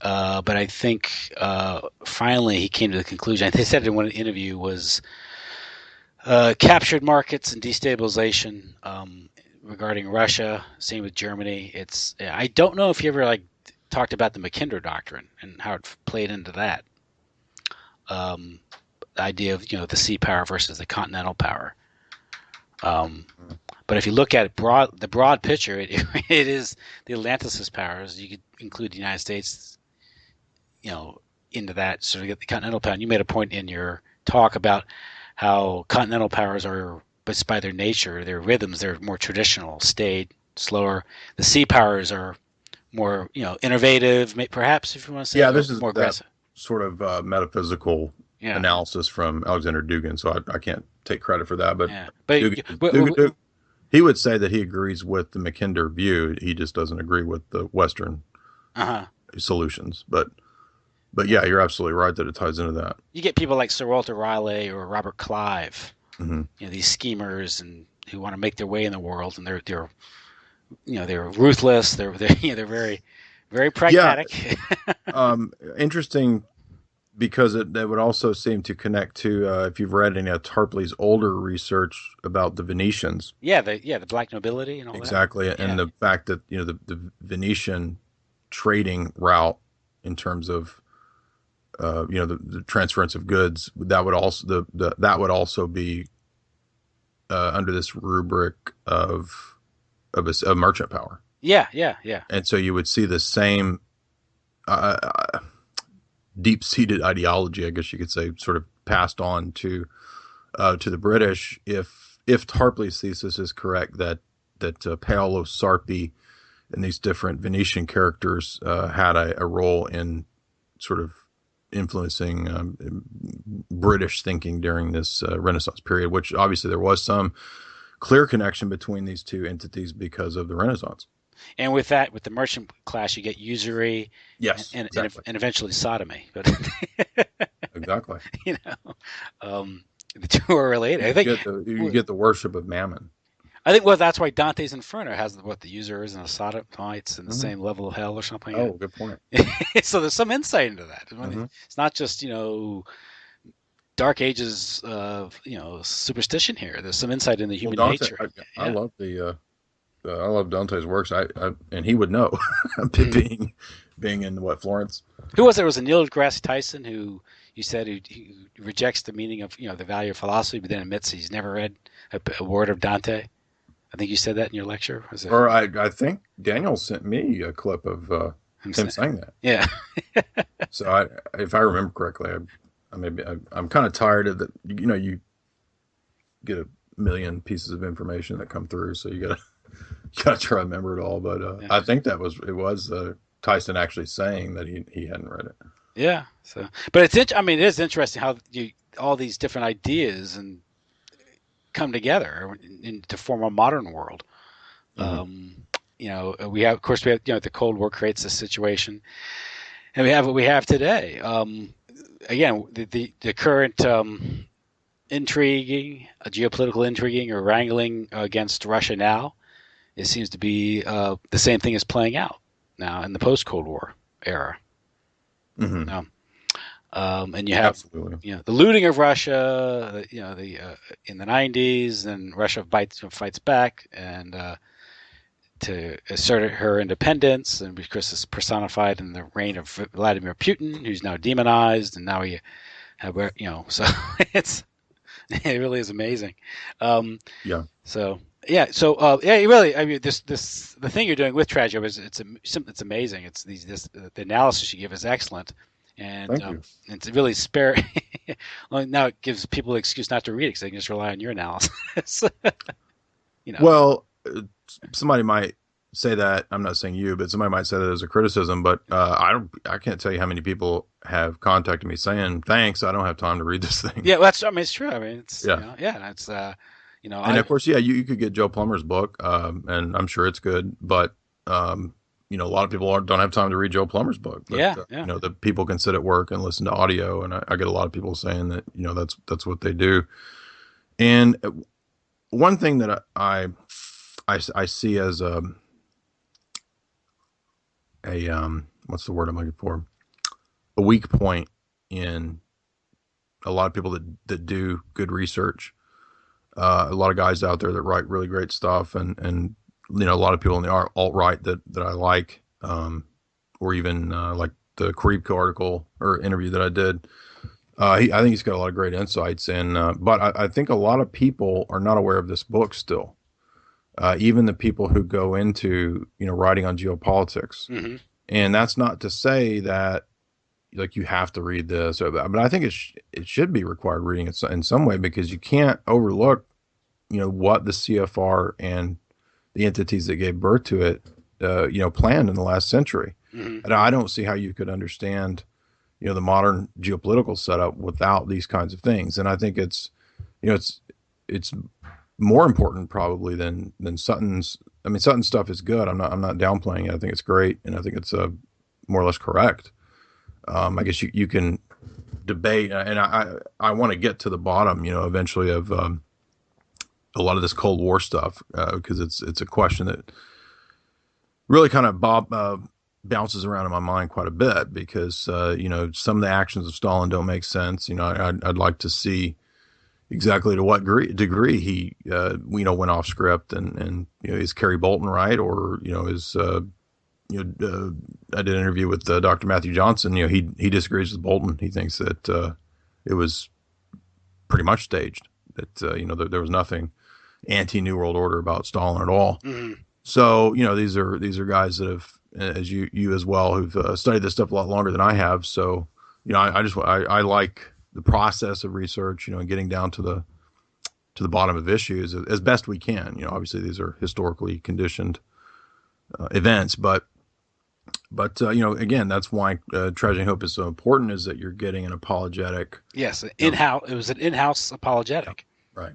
But I think finally he came to the conclusion. He said in one interview was captured markets and destabilization regarding Russia. Same with Germany. I don't know if he ever talked about the Mackinder Doctrine and how it played into that. The idea of the sea power versus the continental power. But if you look at the broad picture, it is the Atlanticist powers. You could include the United States, into that. So you get the continental power. And you made a point in your talk about how continental powers are, but by their nature, their rhythms, they're more traditional, staid, slower. The sea powers are more, innovative, perhaps, if you want to say. Yeah, this is more aggressive. Sort of metaphysical analysis from Alexander Dugin, so I can't take credit for that. But, Dugin, he would say that he agrees with the Mackinder view. He just doesn't agree with the Western solutions. But yeah, you're absolutely right that it ties into that. You get people like Sir Walter Raleigh or Robert Clive, these schemers and who want to make their way in the world, and they're ruthless. They're very, very pragmatic. Yeah. Interesting, because that would also seem to connect to if you've read any of Tarpley's older research about the Venetians. Yeah, the black nobility and all exactly. that. And the fact that the Venetian trading route in terms of the transference of goods, that would also be under this rubric of a merchant power. Yeah. And so you would see the same deep-seated ideology, I guess you could say, sort of passed on to the British, if Tarpley's thesis is correct, that Paolo Sarpi and these different Venetian characters had a role in sort of influencing British thinking during this Renaissance period, which obviously there was some clear connection between these two entities because of the Renaissance. And with that, with the merchant class, you get usury, and eventually sodomy. But exactly, the two are related. I think you get the worship of Mammon. I think that's why Dante's Inferno has the usuriers and the sodomites in the same level of hell or something. Oh, good point. So there's some insight into that. It's not just Dark Ages of superstition here. There's some insight into human nature. I love I love Dante's works. And he would know, being in Florence. Who was there? It was Neil deGrasse Tyson, who you said who rejects the meaning of the value of philosophy, but then admits he's never read a word of Dante. I think you said that in your lecture. Or I think Daniel sent me a clip of him saying that. Yeah. So if I remember correctly, I'm kind of tired of that. You get a million pieces of information that come through, so you gotta try to remember it all. But I think it was Tyson actually saying that he hadn't read it. Yeah. So, but I mean, it is interesting how all these different ideas and come together to form a modern world. We have, of course, the Cold War creates this situation, and we have what we have today. Again, the current geopolitical intriguing or wrangling against Russia now, it seems to be the same thing is playing out now in the post-Cold War era. And you have the looting of Russia, in the 90s, and Russia fights back and to assert her independence, and because it's personified in the reign of Vladimir Putin, who's now demonized, and now we have so it really is amazing. It really, I mean, the thing you're doing with Tragio is it's amazing. It's the analysis you give is excellent. And it's really well, now it gives people an excuse not to read it because they can just rely on your analysis. Well, somebody might say that. I'm not saying you, but somebody might say that as a criticism. But I can't tell you how many people have contacted me saying, "Thanks, I don't have time to read this thing." Yeah, well, it's true. I mean, it's it's and of course, you could get Joe Plummer's book, and I'm sure it's good, but. A lot of people don't have time to read Joe Plummer's book. But, the people can sit at work and listen to audio, and I get a lot of people saying that that's what they do. And one thing that I see as a what's the word I'm looking for? A weak point in a lot of people that do good research. A lot of guys out there that write really great stuff, and a lot of people in the alt-right that I like, or even like the Kripke article or interview that I did. I think he's got a lot of great insights, but I think a lot of people are not aware of this book still. Even the people who go into writing on geopolitics, and that's not to say that like you have to read this or that, but I think it should be required reading it in some way, because you can't overlook what the CFR and the entities that gave birth to it, planned in the last century. And I don't see how you could understand, the modern geopolitical setup without these kinds of things. And I think it's more important probably than Sutton's. I mean, Sutton's stuff is good. I'm not downplaying it. I think it's great, and I think it's more or less correct. I guess you can debate, and I want to get to the bottom, eventually of. A lot of this Cold War stuff, because it's a question that really kind of bounces around in my mind quite a bit, because some of the actions of Stalin don't make sense. I'd like to see exactly to what degree he went off script, and is Kerry Bolton right, or is I did an interview with Dr. Matthew Johnson. He disagrees with Bolton. He thinks that it was pretty much staged. That there was nothing anti-New World Order about Stalin at all. So these are guys that have, as you as well, who've studied this stuff a lot longer than I have. So I like the process of research, and getting down to the bottom of issues as best we can. Obviously these are historically conditioned events, but again, that's why Tragedy and Hope is so important, is that you're getting an apologetic. Yes, in-house. It was an in-house apologetic. Right.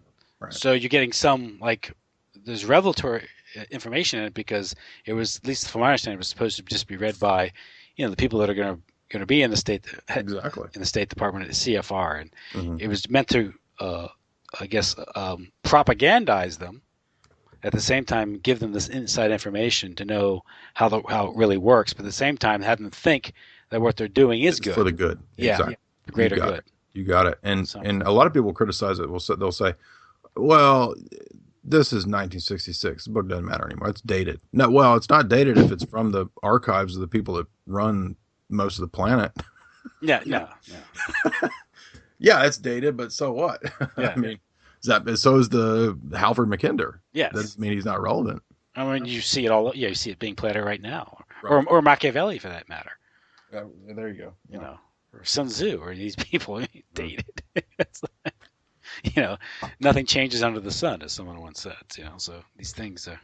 So you're getting some, like, there's revelatory information in it, because it was, at least from my understanding, it was supposed to just be read by, the people that are going to be in the state, exactly, in the State Department at the CFR, and it was meant to, propagandize them. At the same time, give them this inside information to know how it really works, but at the same time, have them think that what they're doing is good. For the good. Yeah, exactly. The greater good. You got it. And a lot of people criticize it. They'll say, well, this is 1966. The book doesn't matter anymore. It's dated. No, well, it's not dated if it's from the archives of the people that run most of the planet. Yeah. Yeah, it's dated, but so what? Yeah. I mean, so is the Halford Mackinder. Yes. That doesn't mean he's not relevant. I mean, you see it all. Yeah, you see it being played out right now, right. Or Machiavelli for that matter. There you go. Yeah. Or Sun Tzu, or these people dated. It's like, nothing changes under the sun, as someone once said. So these things are,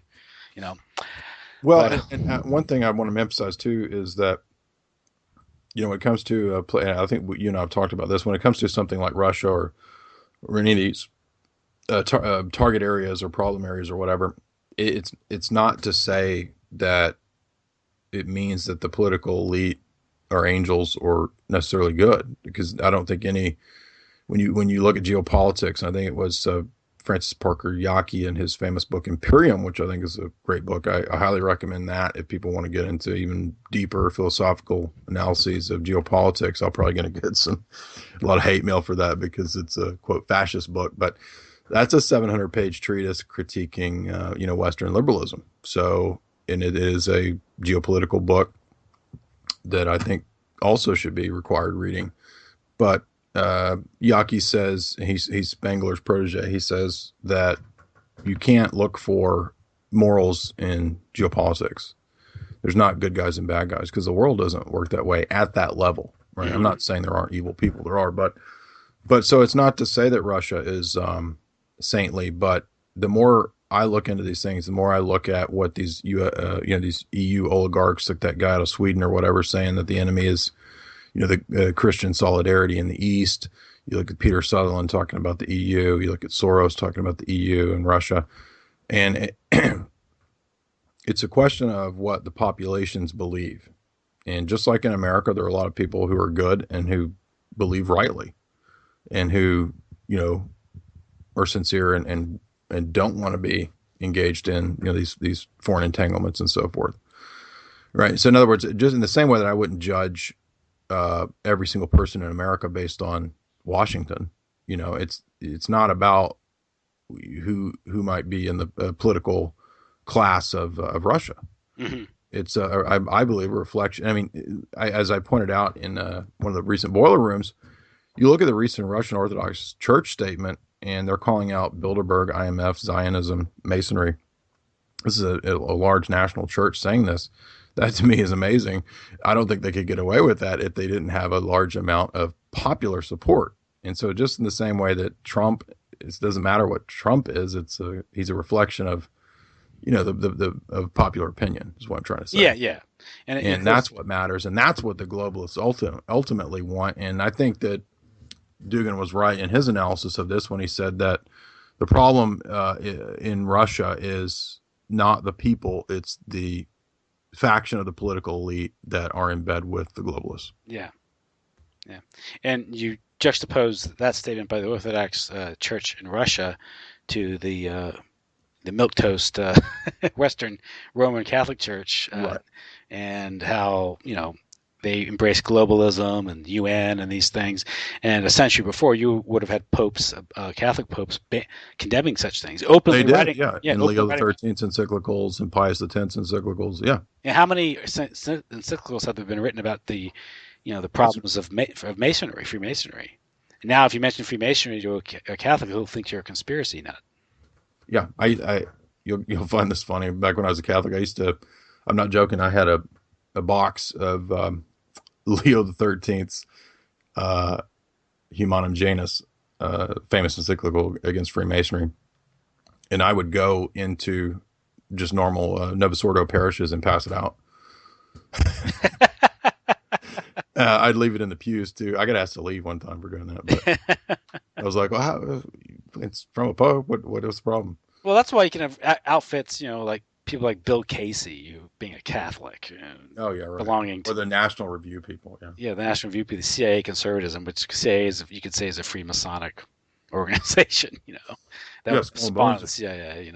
Well, and one thing I want to emphasize too is that, when it comes to I think you and I have talked about this. When it comes to something like Russia or any of these target areas or problem areas or whatever, it's not to say that it means that the political elite are angels or necessarily good, because I don't think when you look at geopolitics, and I think it was Francis Parker Yockey in his famous book Imperium, which I think is a great book. I highly recommend that if people want to get into even deeper philosophical analyses of geopolitics. I'm probably going to get a lot of hate mail for that because it's a quote fascist book, but that's a 700-page treatise critiquing Western liberalism. So, and it is a geopolitical book that I think also should be required reading. But Yockey says, he's Spengler's protege, he says that you can't look for morals in geopolitics. There's not good guys and bad guys, because the world doesn't work that way at that level, right? Mm-hmm. I'm not saying there aren't evil people, there are, but so it's not to say that Russia is saintly, but the more I look into these things, the more I look at what these these EU oligarchs, like that guy out of Sweden or whatever, saying that the enemy is the Christian solidarity in the East. You look at Peter Sutherland talking about the EU. You look at Soros talking about the EU and Russia. And it's a question of what the populations believe. And just like in America, there are a lot of people who are good and who believe rightly and who, are sincere and don't want to be engaged in, these foreign entanglements and so forth. Right. So in other words, just in the same way that I wouldn't judge every single person in America based on Washington, it's not about who might be in the political class of Russia. Mm-hmm. It's I believe a reflection. I mean, as I pointed out in one of the recent boiler rooms, you look at the recent Russian Orthodox Church statement, and they're calling out Bilderberg, IMF, Zionism, Masonry. This is a large national church saying this. That to me is amazing. I don't think they could get away with that if they didn't have a large amount of popular support. And so just in the same way that Trump, it doesn't matter what Trump is, he's a reflection of, of popular opinion is what I'm trying to say. Yeah. And that's what matters. And that's what the globalists ultimately want. And I think that Dugin was right in his analysis of this when he said that the problem in Russia is not the people, it's the faction of the political elite that are in bed with the globalists. Yeah. And you juxtapose that statement by the Orthodox Church in Russia to the milquetoast Western Roman Catholic Church, right. And how they embrace globalism and UN and these things. And a century before, you would have had popes, Catholic popes, condemning such things. Openly they did, writing, in Leo XIII's encyclicals and Pius X's encyclicals, yeah. And how many encyclicals have there been written about the problems of Masonry, Freemasonry? And now, if you mention Freemasonry to a Catholic, he'll think you're a conspiracy nut. Yeah, you'll find this funny. Back when I was a Catholic, I used to, I'm not joking, I had a box of Leo XIII's Humanum Janus, famous encyclical against Freemasonry, and I would go into just normal Novus Ordo parishes and pass it out. I'd leave it in the pews too. I got asked to leave one time for doing that, but I was like, "Well, it's from a pope. What is the problem?" Well, that's why you can have outfits, like people like Bill Casey, being a Catholic. Oh yeah, right. Belonging to the National Review people. Yeah, the National Review people, the CIA conservatism, which CIA is, you could say, is a Freemasonic organization. That was spawned of the CIA.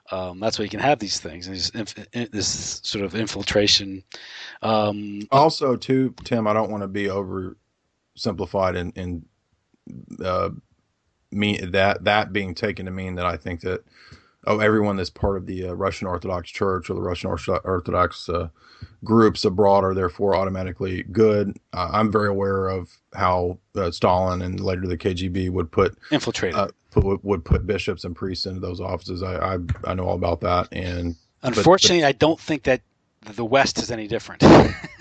That's why you can have these things, and this sort of infiltration. Also, too, Tim, I don't want to be oversimplified and mean that being taken to mean that I think that everyone that's part of the Russian Orthodox Church or the Russian Orthodox groups abroad are therefore automatically good. I'm very aware of how Stalin and later the KGB would put bishops and priests into those offices. I know all about that. And unfortunately, I don't think that the West is any different.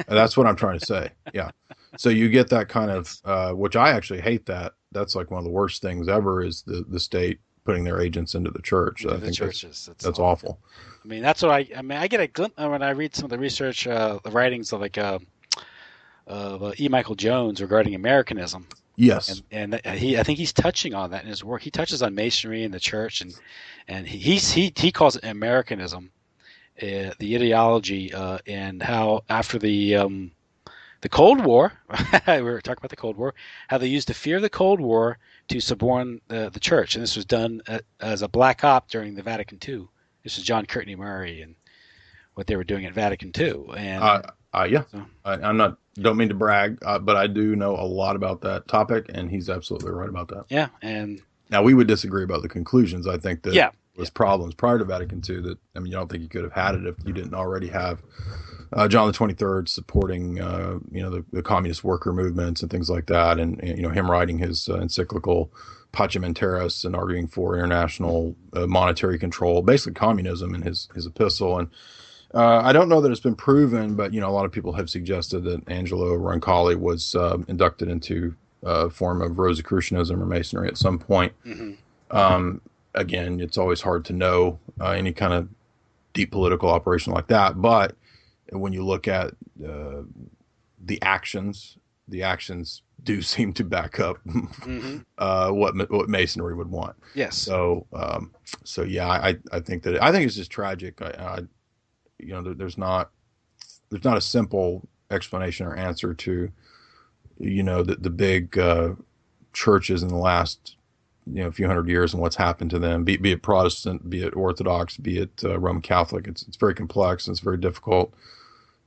That's what I'm trying to say. Yeah. So you get that kind of, which I actually hate that. That's like one of the worst things ever is the state putting their agents into the church. I think that's awful. I mean, that's what I get a glimpse when I read some of the research, the writings of of E. Michael Jones regarding Americanism. Yes. And I think he's touching on that in his work. He touches on Masonry and the church, and he calls it Americanism, the ideology, and how after the Cold War, we were talking about the Cold War, how they used the fear of the Cold War to suborn the church, and this was done as a black op during the Vatican II. This is John Courtney Murray and what they were doing at Vatican II. And Yeah, so, don't mean to brag, but I do know a lot about that topic, and he's absolutely right about that. yeah, and Now, we would disagree about the conclusions. I think that Yeah. was problems prior to Vatican II that, I mean, you don't think you could have had it if you didn't already have John the 23rd supporting, the communist worker movements and things like that. And him writing his encyclical Pacem in Terris and arguing for international monetary control, basically communism in his epistle. And I don't know that it's been proven, but, a lot of people have suggested that Angelo Roncalli was inducted into a form of Rosicrucianism or Masonry at some point. mm-hmm. Again, it's always hard to know any kind of deep political operation like that. But when you look at the actions do seem to back up Mm-hmm. what Masonry would want. Yes. So yeah, I think it's just tragic. There's not a simple explanation or answer to, the big churches in the last few hundred years and what's happened to them, be it Protestant, be it Orthodox, be it Roman Catholic. It's very complex and it's very difficult.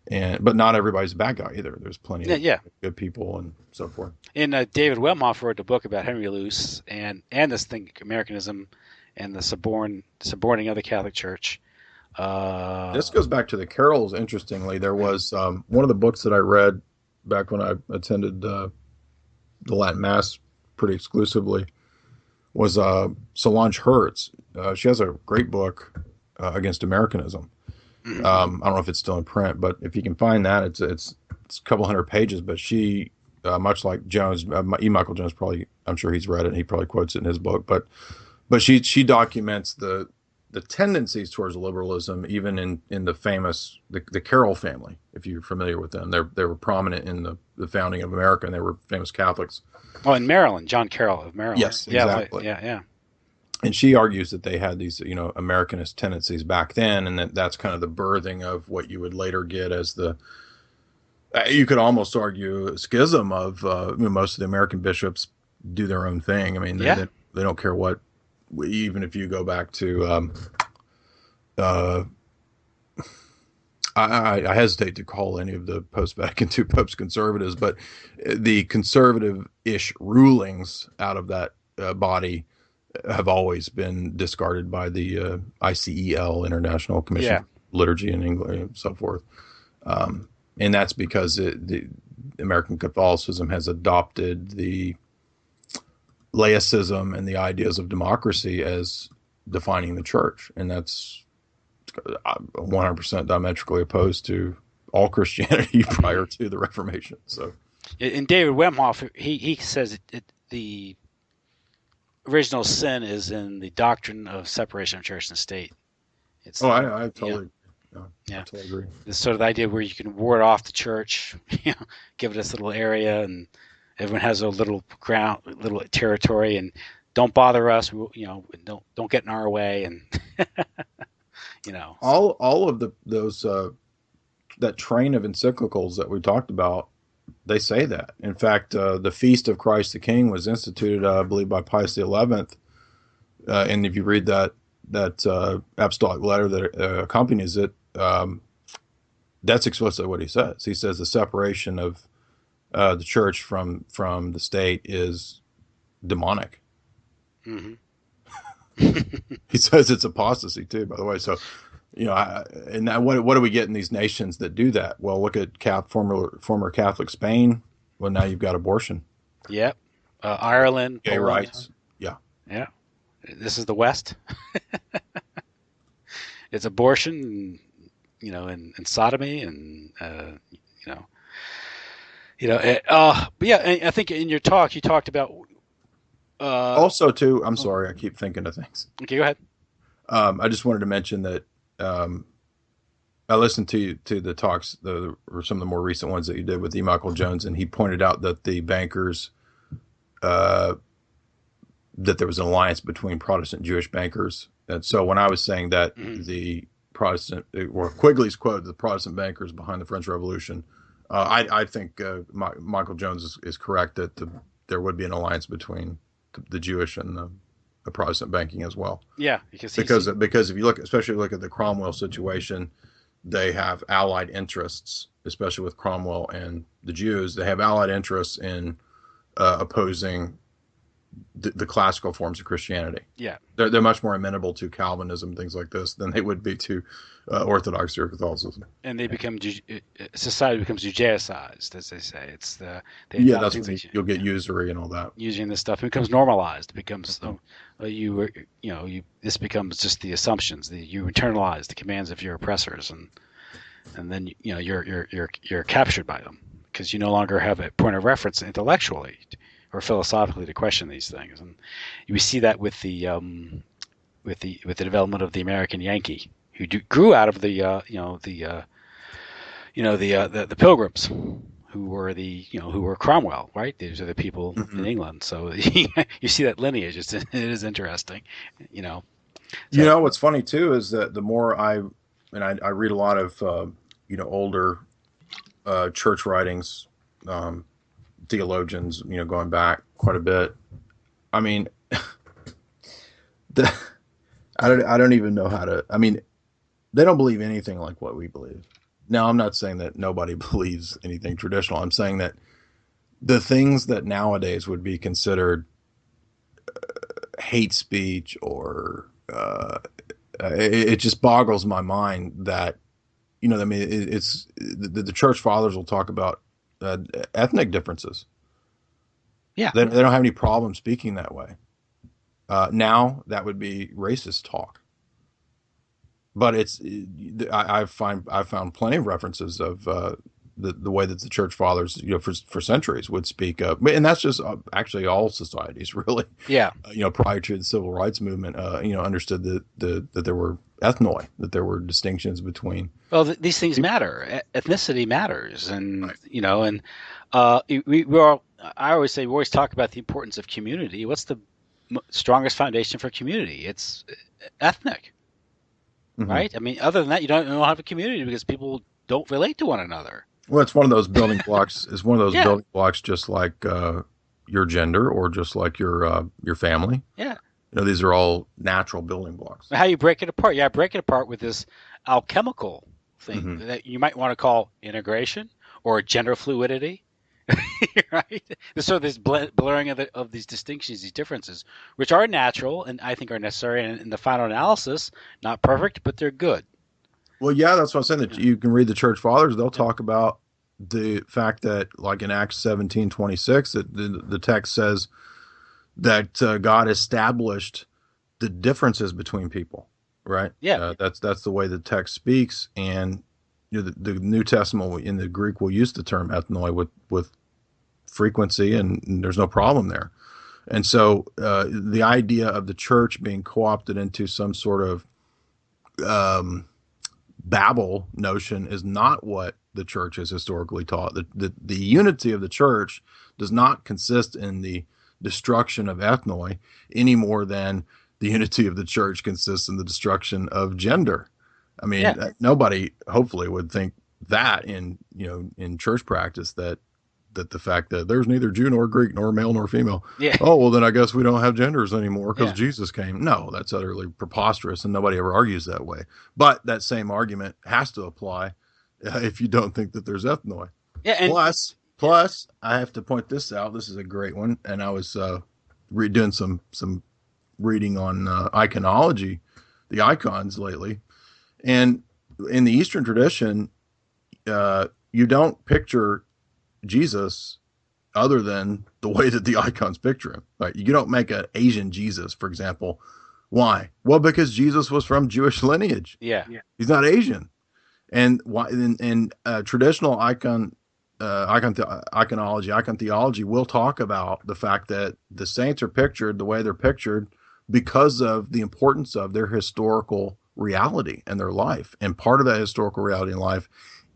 But not everybody's a bad guy either. There's plenty of good people and so forth. And David Wemhoff wrote a book about Henry Luce and this thing, Americanism, and the suborning of the Catholic Church. This goes back to the Carols. Interestingly, there was one of the books that I read back when I attended the Latin Mass pretty exclusively was Solange Hertz. She has a great book against Americanism. Mm-hmm. I don't know if it's still in print, but if you can find that, it's a couple hundred pages. But she, much like Jones, E. Michael Jones, probably, I'm sure he's read it. And he probably quotes it in his book. But she documents the tendencies towards liberalism, even in the famous the Carroll family. If you're familiar with them, they were prominent in the founding of America, and they were famous Catholics. Oh, in Maryland, John Carroll of Maryland. Yes, exactly. Yeah. And she argues that they had these, Americanist tendencies back then, and that's kind of the birthing of what you would later get as you could almost argue a schism of most of the American bishops do their own thing. I mean, they don't care what, even if you go back to, I hesitate to call any of the post-Vatican II popes conservatives, but the conservative-ish rulings out of that body have always been discarded by the ICEL, International Commission for Liturgy in England, and so forth. And that's because the American Catholicism has adopted the laicism and the ideas of democracy as defining the church. And that's 100% diametrically opposed to all Christianity prior to the Reformation. So, and David Wemhoff, he says the original sin is in the doctrine of separation of church and state. I totally, I totally agree. It's sort of the idea where you can ward off the church, give it this little area, and everyone has a little ground, little territory, and don't bother us. Don't get in our way, and all of those that train of encyclicals that we talked about. They say that. In fact, the Feast of Christ the King was instituted, I believe, by Pius XI. And if you read that apostolic letter that accompanies it, that's explicitly what he says. He says the separation of the church from the state is demonic. Mm-hmm. He says it's apostasy too, by the way. So, and what do we get in these nations that do that? Well, look at former Catholic Spain. Well, now you've got abortion. Yep. Ireland. Gay Poland. rights. Yeah. Yeah. This is the West. It's abortion, and sodomy, and but yeah, I think in your talk you talked about. Also, too, I'm sorry, I keep thinking of things. Okay, go ahead. I just wanted to mention that I listened to the talks, or some of the more recent ones that you did with E. Michael Jones, and he pointed out that the bankers, uh, that there was an alliance between Protestant and Jewish bankers. And so when I was saying that the Protestant, or Quigley's quote, the Protestant bankers behind the French Revolution, I think Michael Jones is correct that there would be an alliance between the Jewish and the Protestant banking as well. Yeah, because if you look, especially look at the Cromwell situation, they have allied interests, especially with Cromwell and the Jews. They have allied interests in opposing the classical forms of Christianity. Yeah, they're much more amenable to Calvinism, things like this, than they would be to Orthodoxy or Catholicism. and they become society becomes Judaicized, as they say. It's that's when you'll get usury and all that. Using this stuff, it becomes normalized. It becomes this becomes just the assumptions. You internalize the commands of your oppressors, and then you're captured by them because you no longer have a point of reference intellectually or philosophically to question these things. And we see that with the development of the American Yankee, who grew out of the Pilgrims, who were Cromwell, right? These are the people in England. So you see that lineage. It is interesting, So, what's funny too is that the more I read a lot of older church writings, theologians, going back quite a bit. I mean, I don't even know how to. I mean, they don't believe anything like what we believe. Now, I'm not saying that nobody believes anything traditional. I'm saying that the things that nowadays would be considered hate speech, or it just boggles my mind that, I mean, it's the church fathers will talk about ethnic differences. Yeah, they don't have any problem speaking that way. Now that would be racist talk. But I've found plenty of references of the way that the church fathers, for centuries would speak of, and that's just actually all societies, really. Yeah. Prior to the civil rights movement, understood that there were ethnoi, that there were distinctions between. Well, these things matter. Ethnicity matters, and right. I always say we always talk about the importance of community. What's the strongest foundation for community? It's ethnic. Mm-hmm. Right? I mean, other than that, you don't have a community because people don't relate to one another. Well, it's one of those building blocks. It's one of those building blocks, just like your gender, or just like your family. Yeah. These are all natural building blocks. How you break it apart? Yeah, break it apart with this alchemical thing that you might want to call integration or gender fluidity. Right? So this blurring of these distinctions, these differences, which are natural and I think are necessary, and in the final analysis, not perfect, but they're good. Well, yeah, that's what I'm saying. That you can read the church fathers; they'll talk about the fact that, like in Acts 17:26, that the text says that God established the differences between people. Right? Yeah, that's the way the text speaks, and the New Testament in the Greek will use the term ethnoi with frequency, and there's no problem there. And so the idea of the church being co-opted into some sort of Babel notion is not what the church has historically taught. The unity of the church does not consist in the destruction of ethnoi any more than the unity of the church consists in the destruction of gender. I mean, nobody hopefully would think that in church practice that the fact that there's neither Jew nor Greek nor male nor female. Yeah. Oh, well, then I guess we don't have genders anymore because Jesus came. No, that's utterly preposterous, and nobody ever argues that way. But that same argument has to apply if you don't think that there's ethnoi. Yeah. And plus, I have to point this out. This is a great one, and I was doing some reading on iconology, the icons lately. And in the Eastern tradition, you don't picture Jesus other than the way that the icons picture him. Right? You don't make an Asian Jesus, for example. Why? Well, because Jesus was from Jewish lineage. Yeah. He's not Asian. And why? In traditional iconology, icon theology, will talk about the fact that the saints are pictured the way they're pictured because of the importance of their historical reality in their life. And part of that historical reality in life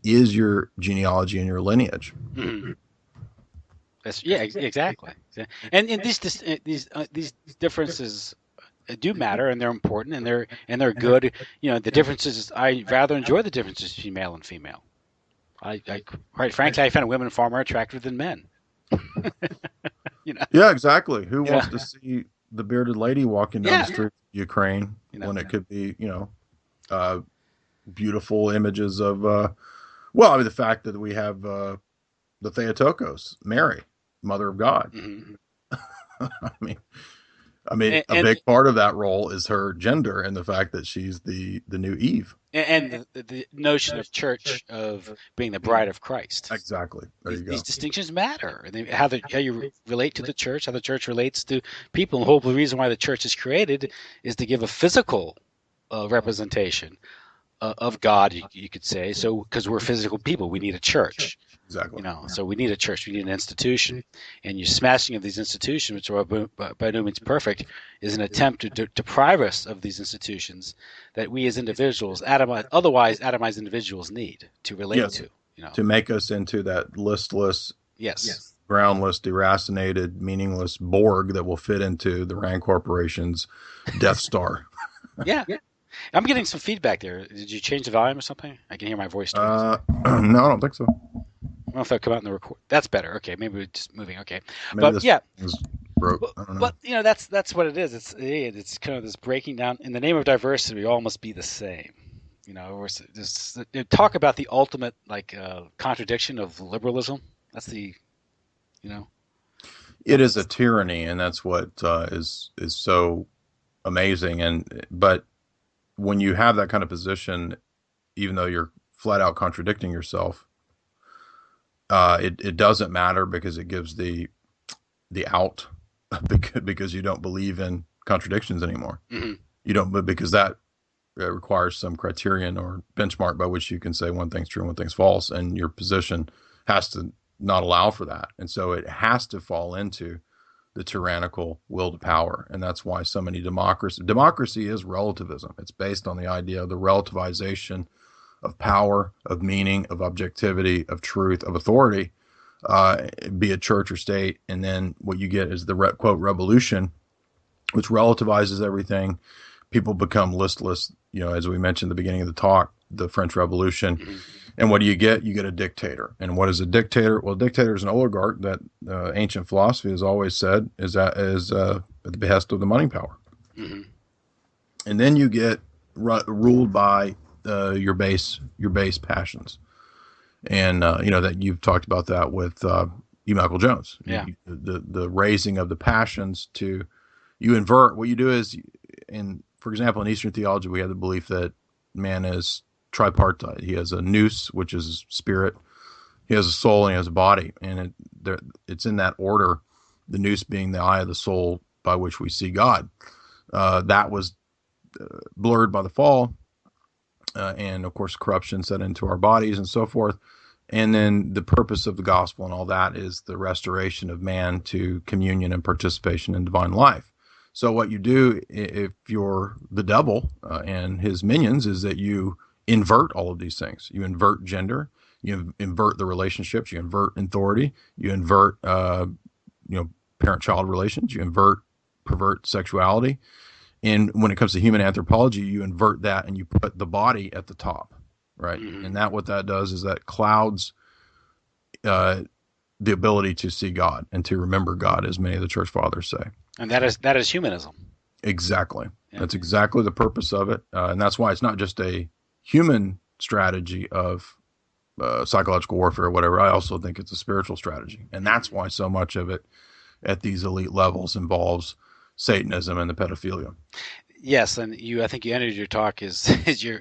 is your genealogy and your lineage. Mm-hmm. Exactly. And these differences do matter, and they're important, and they're good. The differences. I rather enjoy the differences between male and female. Quite frankly, I find women far more attractive than men. Yeah, exactly. Who wants to see the bearded lady walking down the street of Ukraine when it could be, beautiful images of, the fact that we have the Theotokos, Mary, Mother of God. Mm-hmm. I mean, a big part of that role is her gender and the fact that she's the new Eve. And the notion of church of being the bride of Christ. Exactly. There you go. These distinctions matter. How you relate to the church, how the church relates to people. And the whole reason why the church is created is to give a physical representation of God, you could say. So, because we're physical people, we need a church. Exactly. So we need a church, we need an institution, and your smashing of these institutions, which are by no means perfect, is an attempt to deprive us of these institutions that we as individuals, otherwise atomized individuals, need to relate to. To make us into that listless, groundless, deracinated, meaningless Borg that will fit into the Rand Corporation's Death Star. Yeah. I'm getting some feedback there. Did you change the volume or something? I can hear my voice. No, I don't think so. I don't know if that'll come out in the record. That's better. Okay, maybe we're just moving. Okay, maybe I don't know. But that's what it is. It's kind of this breaking down. In the name of diversity, we all must be the same. Talk about the ultimate contradiction of liberalism. That's the. It is a tyranny, and that's what is so amazing. But when you have that kind of position, even though you're flat out contradicting yourself, it doesn't matter because it gives the out because you don't believe in contradictions anymore. Mm-hmm. You don't, but because that requires some criterion or benchmark by which you can say one thing's true and one thing's false, and your position has to not allow for that, and so it has to fall into the tyrannical will to power. And that's why so many democracy is relativism. It's based on the idea of the relativization of power, of meaning, of objectivity, of truth, of authority, be it church or state. And then what you get is the quote revolution, which relativizes everything. People become listless, as we mentioned at the beginning of the talk, the French Revolution. Mm-hmm. And what do you get? You get a dictator. And what is a dictator? Well, a dictator is an oligarch that ancient philosophy has always said is at the behest of the money power. Mm-hmm. And then you get ruled by your base passions. And, that you've talked about that with E. Michael Jones. Yeah. The raising of the passions you invert. What you do is, for example, in Eastern theology, we have the belief that man is tripartite. He has a nous, which is spirit. He has a soul, and he has a body. And it's in that order, the nous being the eye of the soul by which we see God. That was blurred by the fall. And of course, corruption set into our bodies and so forth. And then the purpose of the gospel and all that is the restoration of man to communion and participation in divine life. So what you do if you're the devil and his minions is that you invert all of these things. You invert gender, you invert the relationships, you invert authority, you invert parent-child relations, you pervert sexuality. And when it comes to human anthropology, you invert that and you put the body at the top, right? Mm-hmm. And what that does is that clouds the ability to see God and to remember God, as many of the church fathers say. And that is humanism. Exactly. Yeah. That's exactly the purpose of it. And that's why it's not just a human strategy of psychological warfare or whatever. I also think it's a spiritual strategy. And that's why so much of it at these elite levels involves Satanism and the pedophilia. Yes, and I think you ended your talk is your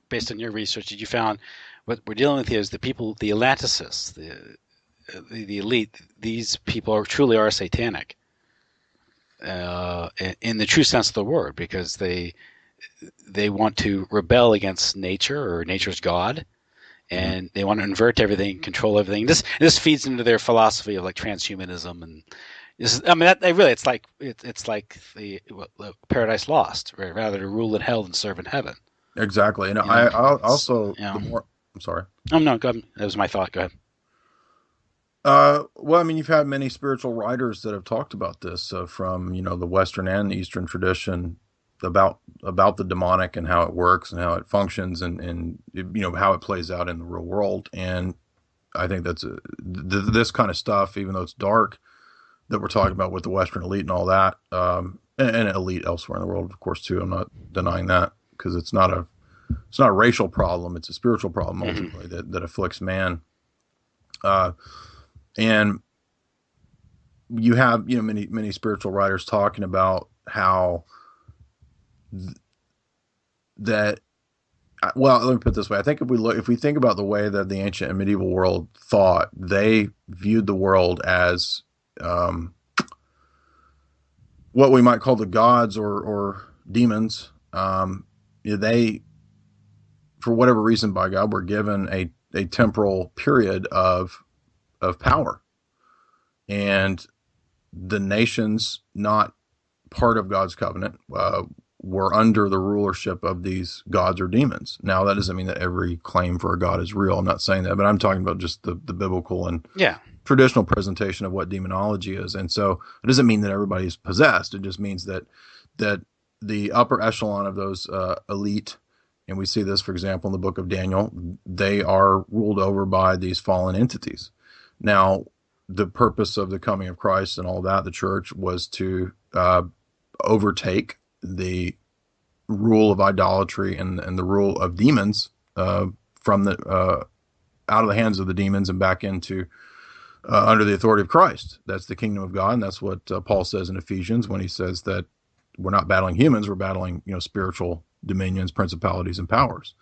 based on your research that you found what we're dealing with here is the people, the Atlanticists, the elite. These people truly are satanic in the true sense of the word, because they want to rebel against nature or nature's God, and they want to invert everything, control everything. This feeds into their philosophy of like transhumanism and I mean, it's like it's like the Paradise Lost, right? Rather to rule in hell than serve in heaven. Exactly. And You I know, also, you know. the more, I'm sorry. Oh no, go ahead. That was my thought. Go ahead. Well, I mean, you've had many spiritual writers that have talked about this, from, the Western and the Eastern tradition, about the demonic and how it works and how it functions, and how it plays out in the real world. And I think that's this kind of stuff, even though it's dark, that we're talking about with the Western elite and all that, and elite elsewhere in the world, of course, too. I'm not denying that, because it's not a racial problem; it's a spiritual problem ultimately that afflicts man. And you have many spiritual writers talking about how that. Well, let me put it this way. I think if we think about the way that the ancient and medieval world thought, they viewed the world as what we might call the gods or demons. They, for whatever reason, by God, were given a temporal period of power, and the nations not part of God's covenant were under the rulership of these gods or demons. Now, that doesn't mean that every claim for a god is real. I'm not saying that, but I'm talking about just the biblical and traditional presentation of what demonology is. And so it doesn't mean that everybody's possessed. It just means that the upper echelon of those elite, and we see this, for example, in the book of Daniel, they are ruled over by these fallen entities. Now, the purpose of the coming of Christ and all that, the church, was to overtake the rule of idolatry and the rule of demons from the out of the hands of the demons and back into under the authority of Christ. That's the kingdom of God, and that's what Paul says in Ephesians when he says that we're not battling humans, we're battling spiritual dominions, principalities, and powers.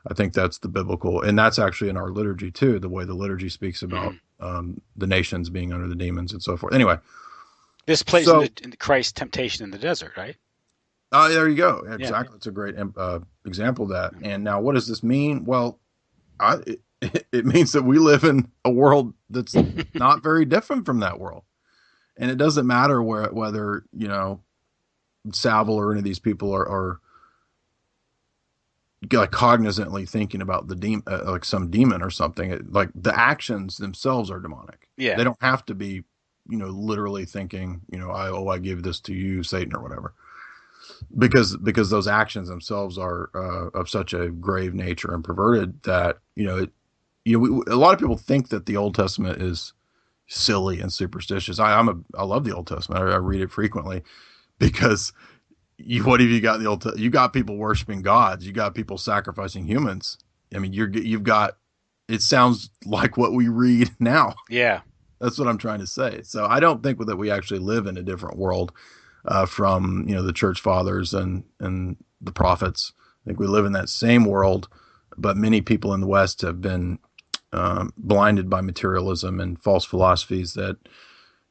I think that's the biblical, and that's actually in our liturgy too, the way the liturgy speaks about the nations being under the demons and so forth. Anyway, this plays in Christ's temptation in the desert, right? There you go. Exactly. It's a great example of that. And now, what does this mean? Well, it means that we live in a world that's not very different from that world. And it doesn't matter whether, Savile or any of these people are like cognizantly thinking about the demon, like some demon or something. Like the actions themselves are demonic. Yeah. They don't have to be, literally thinking, I give this to you, Satan, or whatever. Because those actions themselves are of such a grave nature and perverted that a lot of people think that the Old Testament is silly and superstitious. I love the Old Testament. I read it frequently because what have you got in the Old Testament? You got people worshiping gods. You got people sacrificing humans. I mean, you've got. It sounds like what we read now. Yeah, that's what I'm trying to say. So I don't think that we actually live in a different world from the church fathers and the prophets. I think we live in that same world, but many people in the West have been blinded by materialism and false philosophies that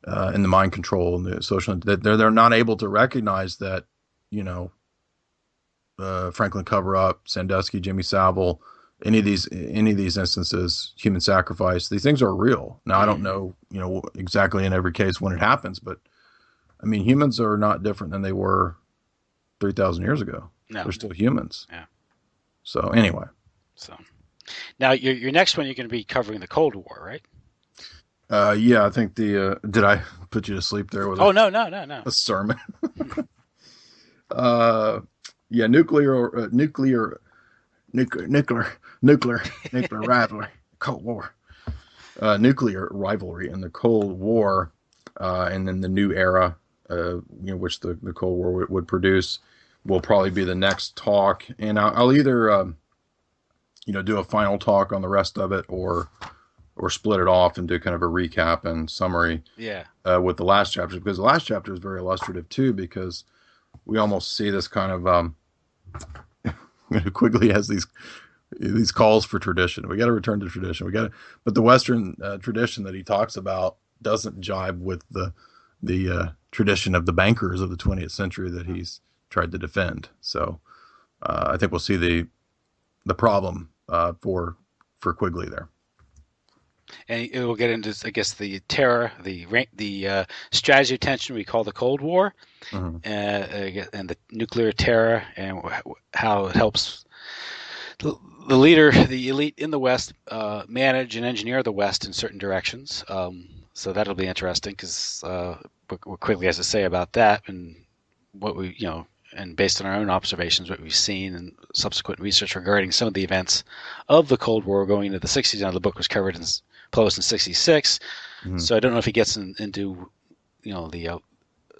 and the mind control and the social that they're not able to recognize that Franklin Cover-Up, Sandusky, Jimmy Savile, any of these instances, human sacrifice, these things are real. Now I don't know exactly in every case when it happens, but I mean, humans are not different than they were 3,000 years ago. No. They're still humans. Yeah. So anyway. So now your next one, you're going to be covering the Cold War, right? Yeah, I think did I put you to sleep there with no. A sermon? Yeah, nuclear rivalry, Cold War. Nuclear rivalry in the Cold War, and then the new era, which the Cold War would produce, will probably be the next talk. And I'll either, do a final talk on the rest of it, or split it off and do kind of a recap and summary. Yeah. With the last chapter, because the last chapter is very illustrative too, because we almost see this kind of Quigley has these calls for tradition. We got to return to tradition. But the Western tradition that he talks about doesn't jibe with the tradition of the bankers of the 20th century that he's tried to defend. So I think we'll see the problem for Quigley there. And it will get into, I guess, the terror, the strategy of tension we call the Cold War, Mhm. and the nuclear terror, and how it helps the leader, the elite in the West, manage and engineer the West in certain directions. So that'll be interesting because what quickly has to say about that, and what we, and based on our own observations, what we've seen and subsequent research regarding some of the events of the Cold War going into the 60s. Now, the book was published in 66, Mhm. so I don't know if he gets into, the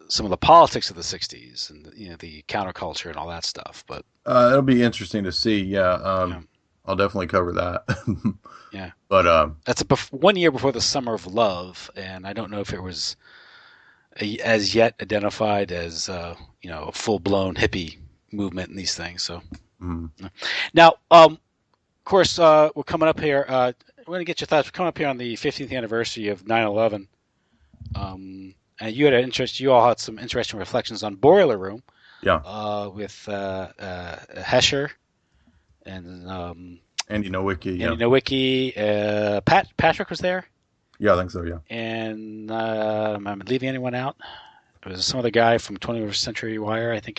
some of the politics of the 60s and, the counterculture and all that stuff. But It'll be interesting to see. Yeah, yeah, I'll definitely cover that. yeah. But That's 1 year before the Summer of Love, and I don't know if it was as yet identified as a full-blown hippie movement in these things. So mhm. now, of course, we're coming up here. We're going to get your thoughts. We're coming up here on the 15th anniversary of 9/11. And you had an interest. You all had some interesting reflections on Boiler Room. Yeah, With Hesher and Andy Nowicki. Yeah, Andy Nowicki. Patrick was there. yeah, I think so. Yeah, And am I leaving anyone out? It was some other guy from 21st Century Wire, I think.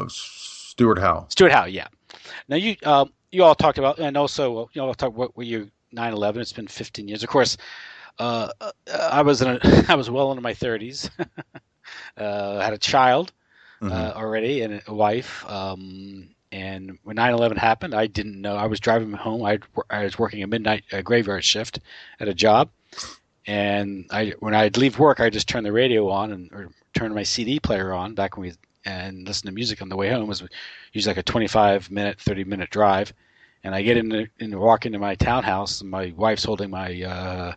Stuart Howe. Stuart Howe, yeah. Now you all talked about, and also you all talked about what you 9/11. It's been 15 years. Of course, I was I was well into my 30s. Had a child already and a wife. And when 9/11 happened, I didn't know. I was driving home. I was working a midnight graveyard shift at a job, and when I'd leave work, I just turn the radio on or turn my CD player on back when and listen to music on the way home. It was usually like a 25-minute, 30-minute drive, and I get walk into my townhouse, and my wife's holding my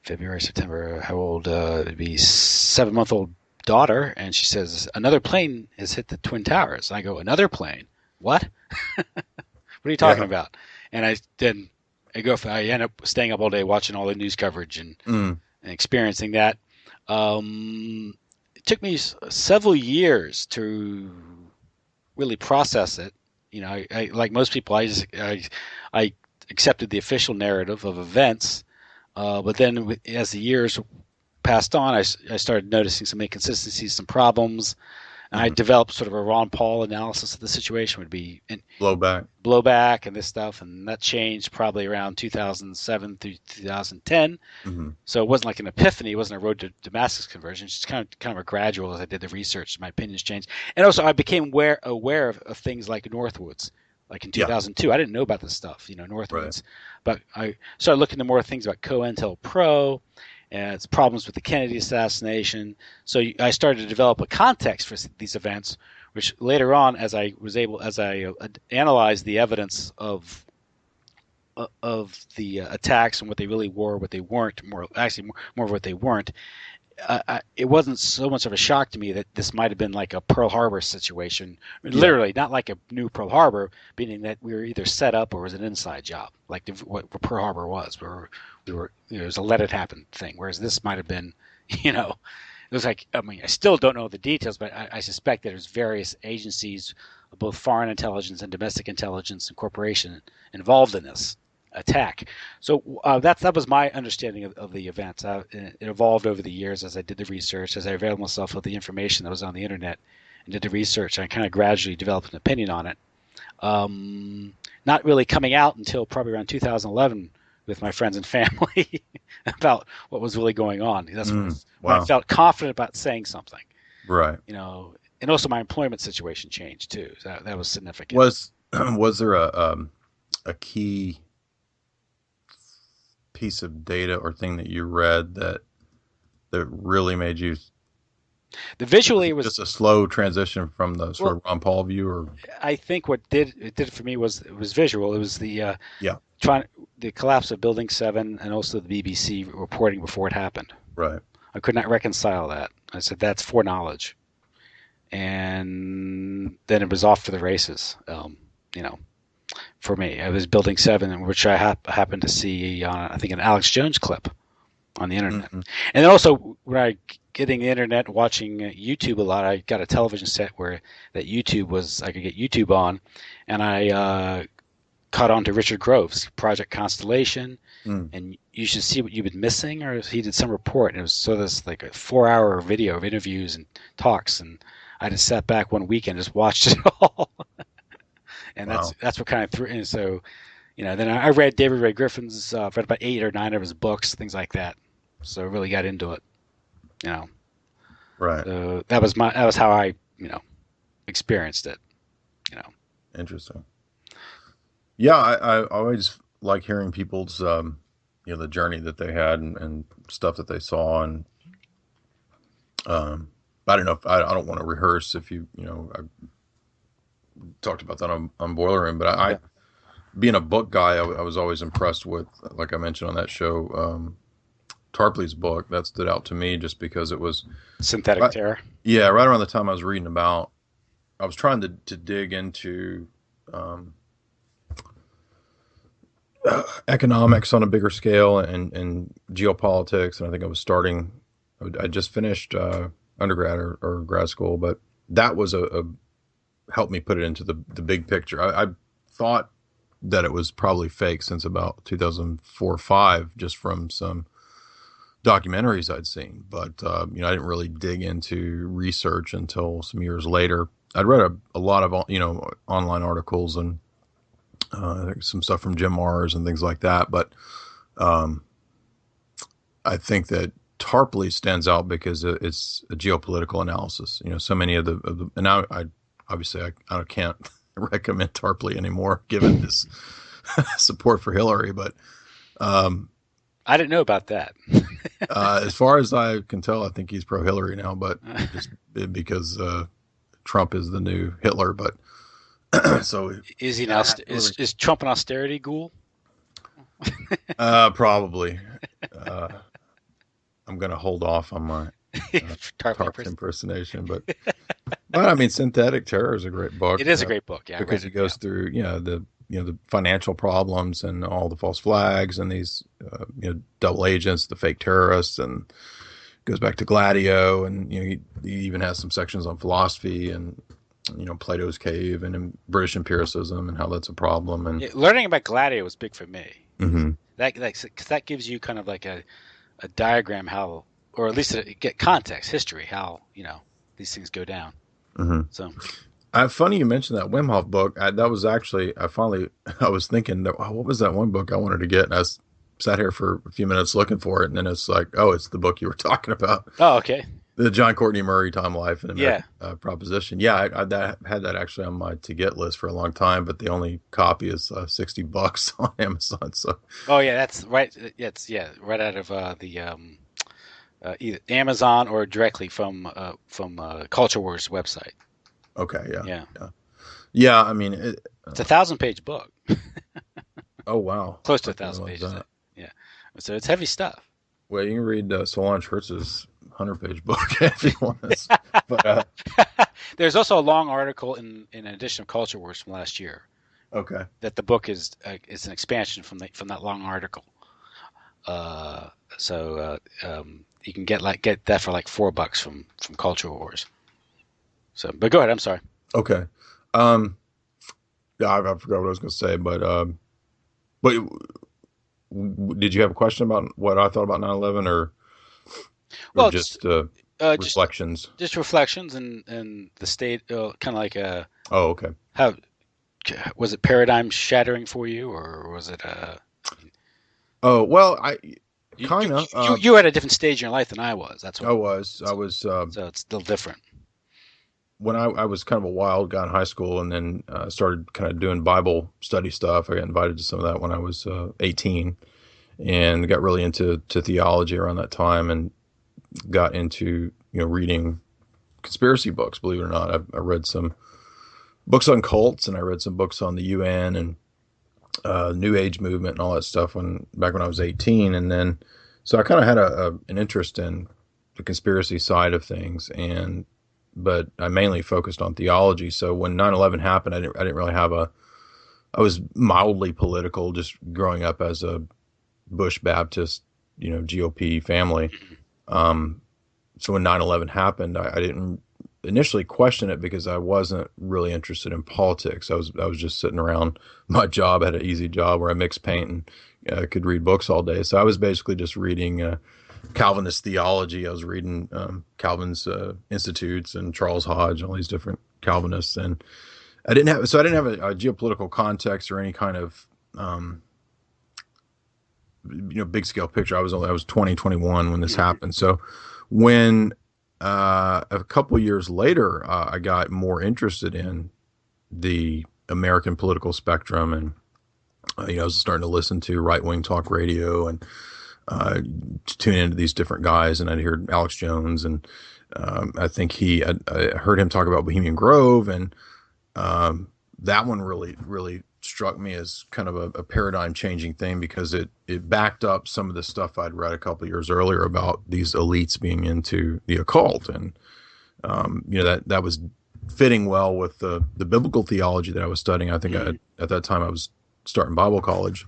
February, September, how old? It'd be 7-month-old daughter, and she says, "Another plane has hit the Twin Towers." And I go, "Another plane? What? What are you talking about?" And I end up staying up all day watching all the news coverage and experiencing that. It took me several years to really process it. I like most people, I accepted the official narrative of events, but then as the years passed on, I started noticing some inconsistencies, some problems. And I developed sort of a Ron Paul analysis of the situation. Would be blowback and this stuff, and that changed probably around 2007 through 2010. So it wasn't like an epiphany. It wasn't a road to Damascus conversion. It's just kind of a gradual. As I did the research, my opinions changed, and also I became aware of things like Northwoods. Like in 2002, I didn't know about this stuff, Northwoods, right. But I started looking into more things about COINTELPRO. And its problems with the Kennedy assassination. So I started to develop a context for these events, which later on, as I analyzed the evidence of the attacks and what they really were, what they weren't, more of what they weren't. It wasn't so much of a shock to me that this might have been like a Pearl Harbor situation. Literally, not like a new Pearl Harbor, meaning that we were either set up or was an inside job, like what Pearl Harbor was. It was a let it happen thing, whereas this might have been, it was like, I still don't know the details, but I suspect that there's various agencies, both foreign intelligence and domestic intelligence and corporation involved in this attack. So that was my understanding of the events. It evolved over the years as I did the research, as I availed myself of the information that was on the internet and did the research. I kind of gradually developed an opinion on it. Not really coming out until probably around 2011 with my friends and family about what was really going on. That's when I felt confident about saying something. Right. And also my employment situation changed too. So that was significant. Was there a key piece of data or thing that you read that really made you? It was just a slow transition from the sort of Ron Paul view, or I think what did it for me was visual. It was the the collapse of Building 7 and also the BBC reporting before it happened. Right. I could not reconcile that. I said that's foreknowledge, and then it was off to the races. For me, it was Building 7, which I happened to see on, I think, an Alex Jones clip on the internet. And then also when I getting the internet, watching YouTube a lot, I got a television set where I could get YouTube on, and I caught on to Richard Grove's Project Constellation, Mm. and you should see what you've been missing, or he did some report, and it was this like a 4-hour video of interviews and talks, and I just sat back one weekend and just watched it all. And Wow. that's what kind of threw. And so, then I read David Ray Griffin's, read about 8 or 9 of his books, things like that. So I really got into it. Right. So that was how I experienced it. Interesting. Yeah, I always like hearing people's the journey that they had and stuff that they saw, and I don't know if I don't want to rehearse if I talked about that on Boiler Room, but I being a book guy, I was always impressed with, like I mentioned on that show, Tarpley's book. That stood out to me just because it was Synthetic Terror. Yeah, right around the time I was reading about, I was trying to dig into economics on a bigger scale and geopolitics, and I think I just finished undergrad or grad school, but that was a helped me put it into the big picture. I thought that it was probably fake since about 2004 or 5, just from some documentaries I'd seen, but I didn't really dig into research until some years later. I'd read a lot of online articles and some stuff from Jim Mars and things like that, but I think that Tarpley stands out because it's a geopolitical analysis. So many of the and now I can't recommend Tarpley anymore given his support for Hillary, but I didn't know about that. As far as I can tell, I think he's pro-Hillary now, but just because Trump is the new Hitler. But so is he now? Is Trump an austerity ghoul? Probably. I'm going to hold off on my Tarp impersonation, but I mean, Synthetic Terror is a great book. It is a great book, yeah, because it goes through the financial problems and all the false flags and these double agents, the fake terrorists, and goes back to Gladio, and he even has some sections on philosophy and Plato's cave and British empiricism and how that's a problem. And learning about Gladio was big for me. Mm-hmm. That gives you kind of like a diagram how, or at least get context, history, how these things go down. Mm-hmm. So. Funny you mentioned that Wim Hof book. That was actually, I was thinking, what was that one book I wanted to get? And I sat here for a few minutes looking for it, and then it's like, oh, it's the book you were talking about. Oh, okay. The John Courtney Murray Time Life and American Proposition. Yeah, I had that actually on my to get list for a long time, but the only copy is $60 on Amazon. So. Oh yeah, that's right. It's right out of the either Amazon or directly from Culture Wars website. Okay. Yeah. I mean, it's a 1,000-page book. Oh wow, close to 1,000 pages. Yeah, so it's heavy stuff. Well, you can read Solange Hertz's 100-page book if you want. But there's also a long article in an edition of Culture Wars from last year. Okay. That the book is an expansion from that long article. So you can get that for like $4 from Culture Wars. So, but go ahead. I'm sorry. Okay. Yeah, I forgot what I was going to say, but did you have a question about what I thought about 9/11, or just reflections? Just reflections and the state, kind of like a. Oh, okay. How was it paradigm shattering for you, or was it Oh well, kind of. You were at a different stage in your life than I was. That's what I was. So it's still different. When I was kind of a wild guy in high school, and then started kind of doing Bible study stuff. I got invited to some of that when I was 18, and got really into theology around that time, and got into reading conspiracy books. Believe it or not, I read some books on cults, and I read some books on the UN and New Age movement and all that stuff back when I was 18, and then so I kind of had an interest in the conspiracy side of things, but I mainly focused on theology. So when 9/11 happened, I didn't really have I was mildly political, just growing up as a Bush Baptist, GOP family. So when 9/11 happened, I didn't initially questioned it because I wasn't really interested in politics. I was just sitting around my job. I had an easy job where I mixed paint and could read books all day. So I was basically just reading Calvinist theology. I was reading Calvin's Institutes and Charles Hodge, all these different Calvinists, and I didn't have a geopolitical context or any kind of big scale picture. I was 20, 21 when this happened. So when a couple years later, I got more interested in the American political spectrum, and I was starting to listen to right wing talk radio and tune into these different guys, and I'd hear Alex Jones, and I think I heard him talk about Bohemian Grove, and that one really struck me as kind of a paradigm changing thing, because it backed up some of the stuff I'd read a couple of years earlier about these elites being into the occult, and that was fitting well with the biblical theology that I was studying. I think at that time I was starting Bible college.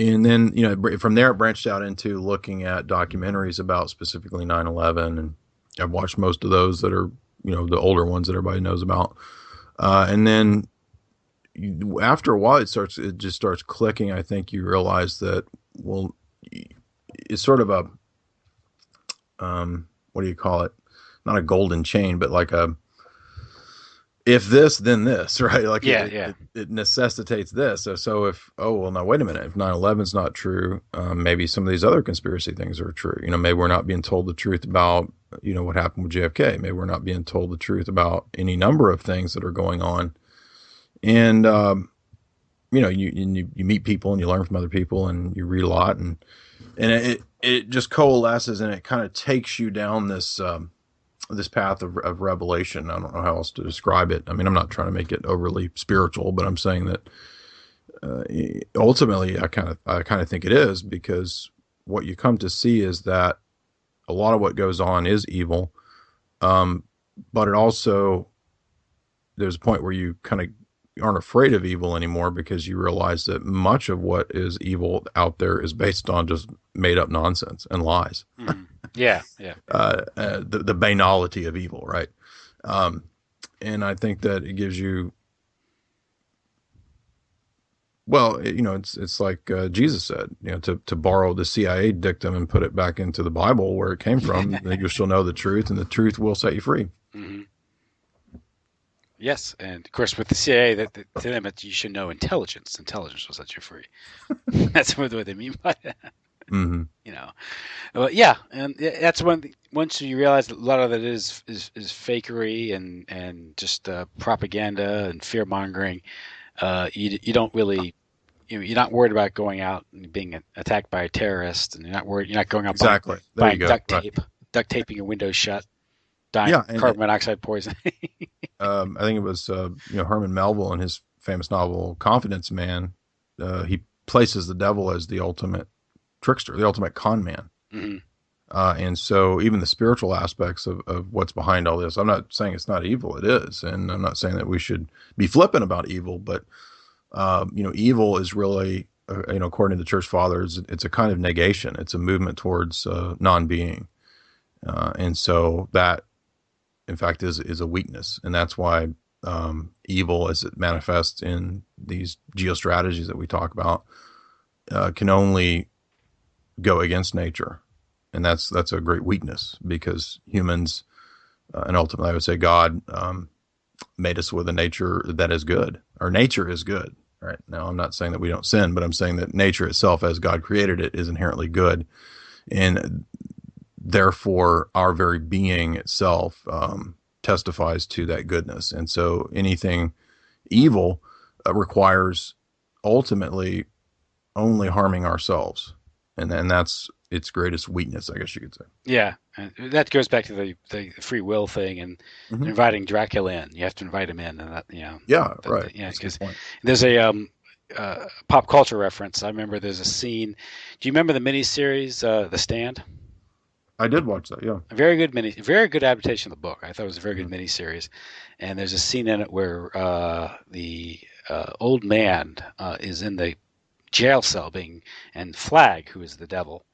And then, from there, it branched out into looking at documentaries about specifically 9/11. And I've watched most of those that are, the older ones that everybody knows about. And then after a while, it just starts clicking. I think you realize that, well, it's sort of a, what do you call it? Not a golden chain, but like if this, then this, right? Like it necessitates this. So if, now wait a minute, if 9/11 is not true, maybe some of these other conspiracy things are true. Maybe we're not being told the truth about, what happened with JFK. Maybe we're not being told the truth about any number of things that are going on. And, you meet people and you learn from other people and you read a lot, and it just coalesces, and it kind of takes you down this path of revelation. I don't know how else to describe it. I mean, I'm not trying to make it overly spiritual, but I'm saying that ultimately I kind of think it is, because what you come to see is that a lot of what goes on is evil, but it also, there's a point where you kind of aren't afraid of evil anymore, because you realize that much of what is evil out there is based on just made up nonsense and lies. Yeah. The banality of evil, right? And I think that it gives you, well, it's like Jesus said, to borrow the CIA dictum and put it back into the Bible where it came from, then you shall know the truth, and the truth will set you free. Mm-hmm. Yes, and of course with the CIA, to them, you should know intelligence. Intelligence will set you free. That's what they mean by that. Mm-hmm. Well, yeah, and that's once you realize that a lot of it is fakery and just propaganda and fear mongering. You don't really, you're not worried about going out and being attacked by a terrorist, and you're not going out buying duct tape, duct taping your windows shut, dying carbon monoxide poisoning. I think it was Herman Melville in his famous novel Confidence Man. He places the devil as the ultimate trickster, the ultimate con man. Mm-hmm. And so even the spiritual aspects of what's behind all this, I'm not saying it's not evil, it is. And I'm not saying that we should be flippant about evil, but, evil is really, according to the church fathers, it's a kind of negation. It's a movement towards non-being. And so that, in fact, is a weakness. And that's why evil, as it manifests in these geostrategies that we talk about, can only go against nature. And that's a great weakness, because humans, and ultimately I would say God, made us with a nature that is good. Our nature is good. Right now, I'm not saying that we don't sin, but I'm saying that nature itself, as God created it, is inherently good. And therefore, our very being itself testifies to that goodness. And so anything evil requires ultimately only harming ourselves. And that's its greatest weakness, I guess you could say. Yeah, and that goes back to the free will thing and inviting Dracula in. You have to invite him in, and that right. Because there's a pop culture reference. I remember there's a scene. Do you remember the miniseries The Stand? I did watch that. Yeah, a very good adaptation of the book. I thought it was a very good miniseries, and there's a scene in it where the old man is in the jail cell and Flag, who is the devil,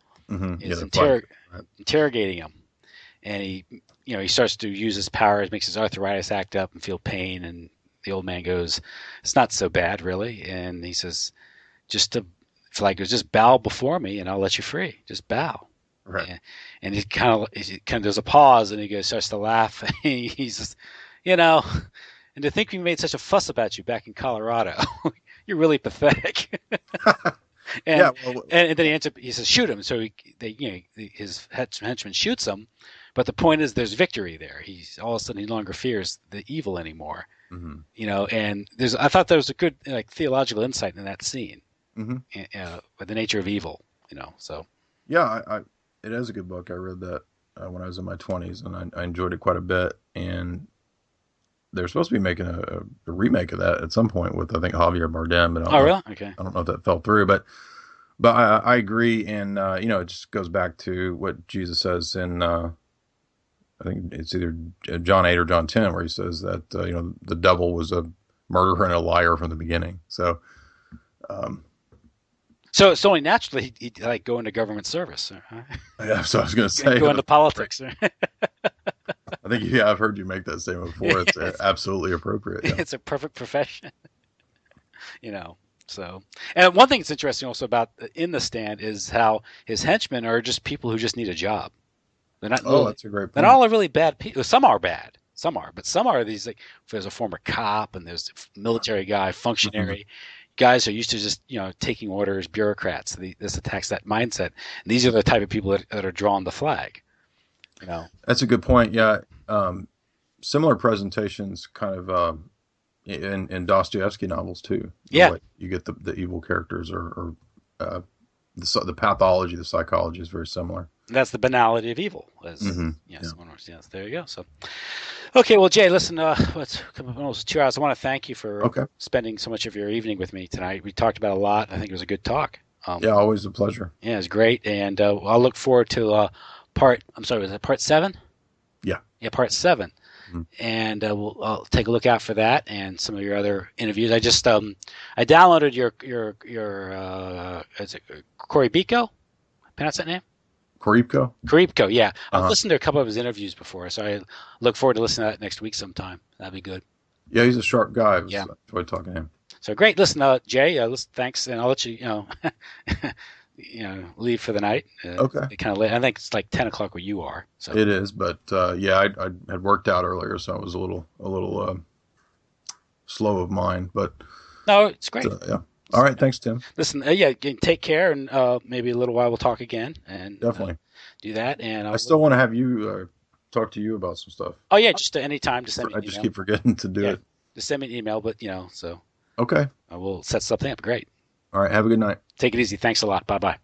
is interrogating him, and he he starts to use his powers, makes his arthritis act up and feel pain, and the old man goes, "It's not so bad, really." And he says, just bow before me, and I'll let you free. Just bow. Right. And he kind of does a pause, and he starts to laugh. He's just, and to think we made such a fuss about you back in Colorado, you're really pathetic. And, Yeah. Well, and then he says, shoot him. So his henchman shoots him. But the point is, there's victory there. He's all of a sudden he no longer fears the evil anymore. mm-hmm. And I thought there was a good theological insight in that scene, Mm-hmm. with the nature of evil. So Yeah, it is a good book. I read that when I was in my 20s, and I enjoyed it quite a bit. And they're supposed to be making a remake of that at some point with, I think, Javier Bardem. But really? Okay. I don't know if that fell through, but I agree. And it just goes back to what Jesus says in I think it's either John 8 or John 10, where he says that the devil was a murderer and a liar from the beginning. So. So it's only naturally he'd like go into government service. Yeah, so I was going to say go into politics. I think I've heard you make that statement before. It's absolutely appropriate. Yeah. It's a perfect profession. So, and one thing that's interesting also about In the Stand is how his henchmen are just people who just need a job. They're not. That's a great point. They're not all really bad people. Some are bad. Some are, but some are these there's a former cop and there's a military guy, functionary. Mm-hmm. Guys are used to just taking orders, bureaucrats. This attacks that mindset. And these are the type of people that are drawing the flag. That's a good point. Yeah, similar presentations, kind of in Dostoevsky novels too. Yeah, you get the evil characters or the pathology, the psychology is very similar. That's the banality of evil. Mm-hmm. Yes, there you go. So, okay, well, Jay, listen, it's almost 2 hours. I want to thank you for spending so much of your evening with me tonight. We talked about a lot. I think it was a good talk. Always a pleasure. Yeah, it's great, and I'll look forward to was it part 7? Yeah. Yeah, part 7. Mm-hmm. And I'll take a look out for that and some of your other interviews. I just I downloaded your is it Corey Biko? Pronounce that name? Koripko, yeah. I've listened to a couple of his interviews before, so I look forward to listening to that next week sometime. That'd be good. Yeah, he's a sharp guy. I enjoyed talking to him. So great. Listen, Jay, thanks, and I'll let you, leave for the night. Okay. Kind of late. I think it's like 10 o'clock where you are. So it is, but I had worked out earlier, so it was a little slow of mine, but no, it's great. Yeah. All right, thanks, Tim. Listen, take care, and maybe a little while we'll talk again, and definitely do that. And I still want to have you talk to you about some stuff. Oh yeah, just any time. Just send me an email. I just keep forgetting to do it. Just send me an email, but so okay, we'll set something up. Great. All right, have a good night. Take it easy. Thanks a lot. Bye bye.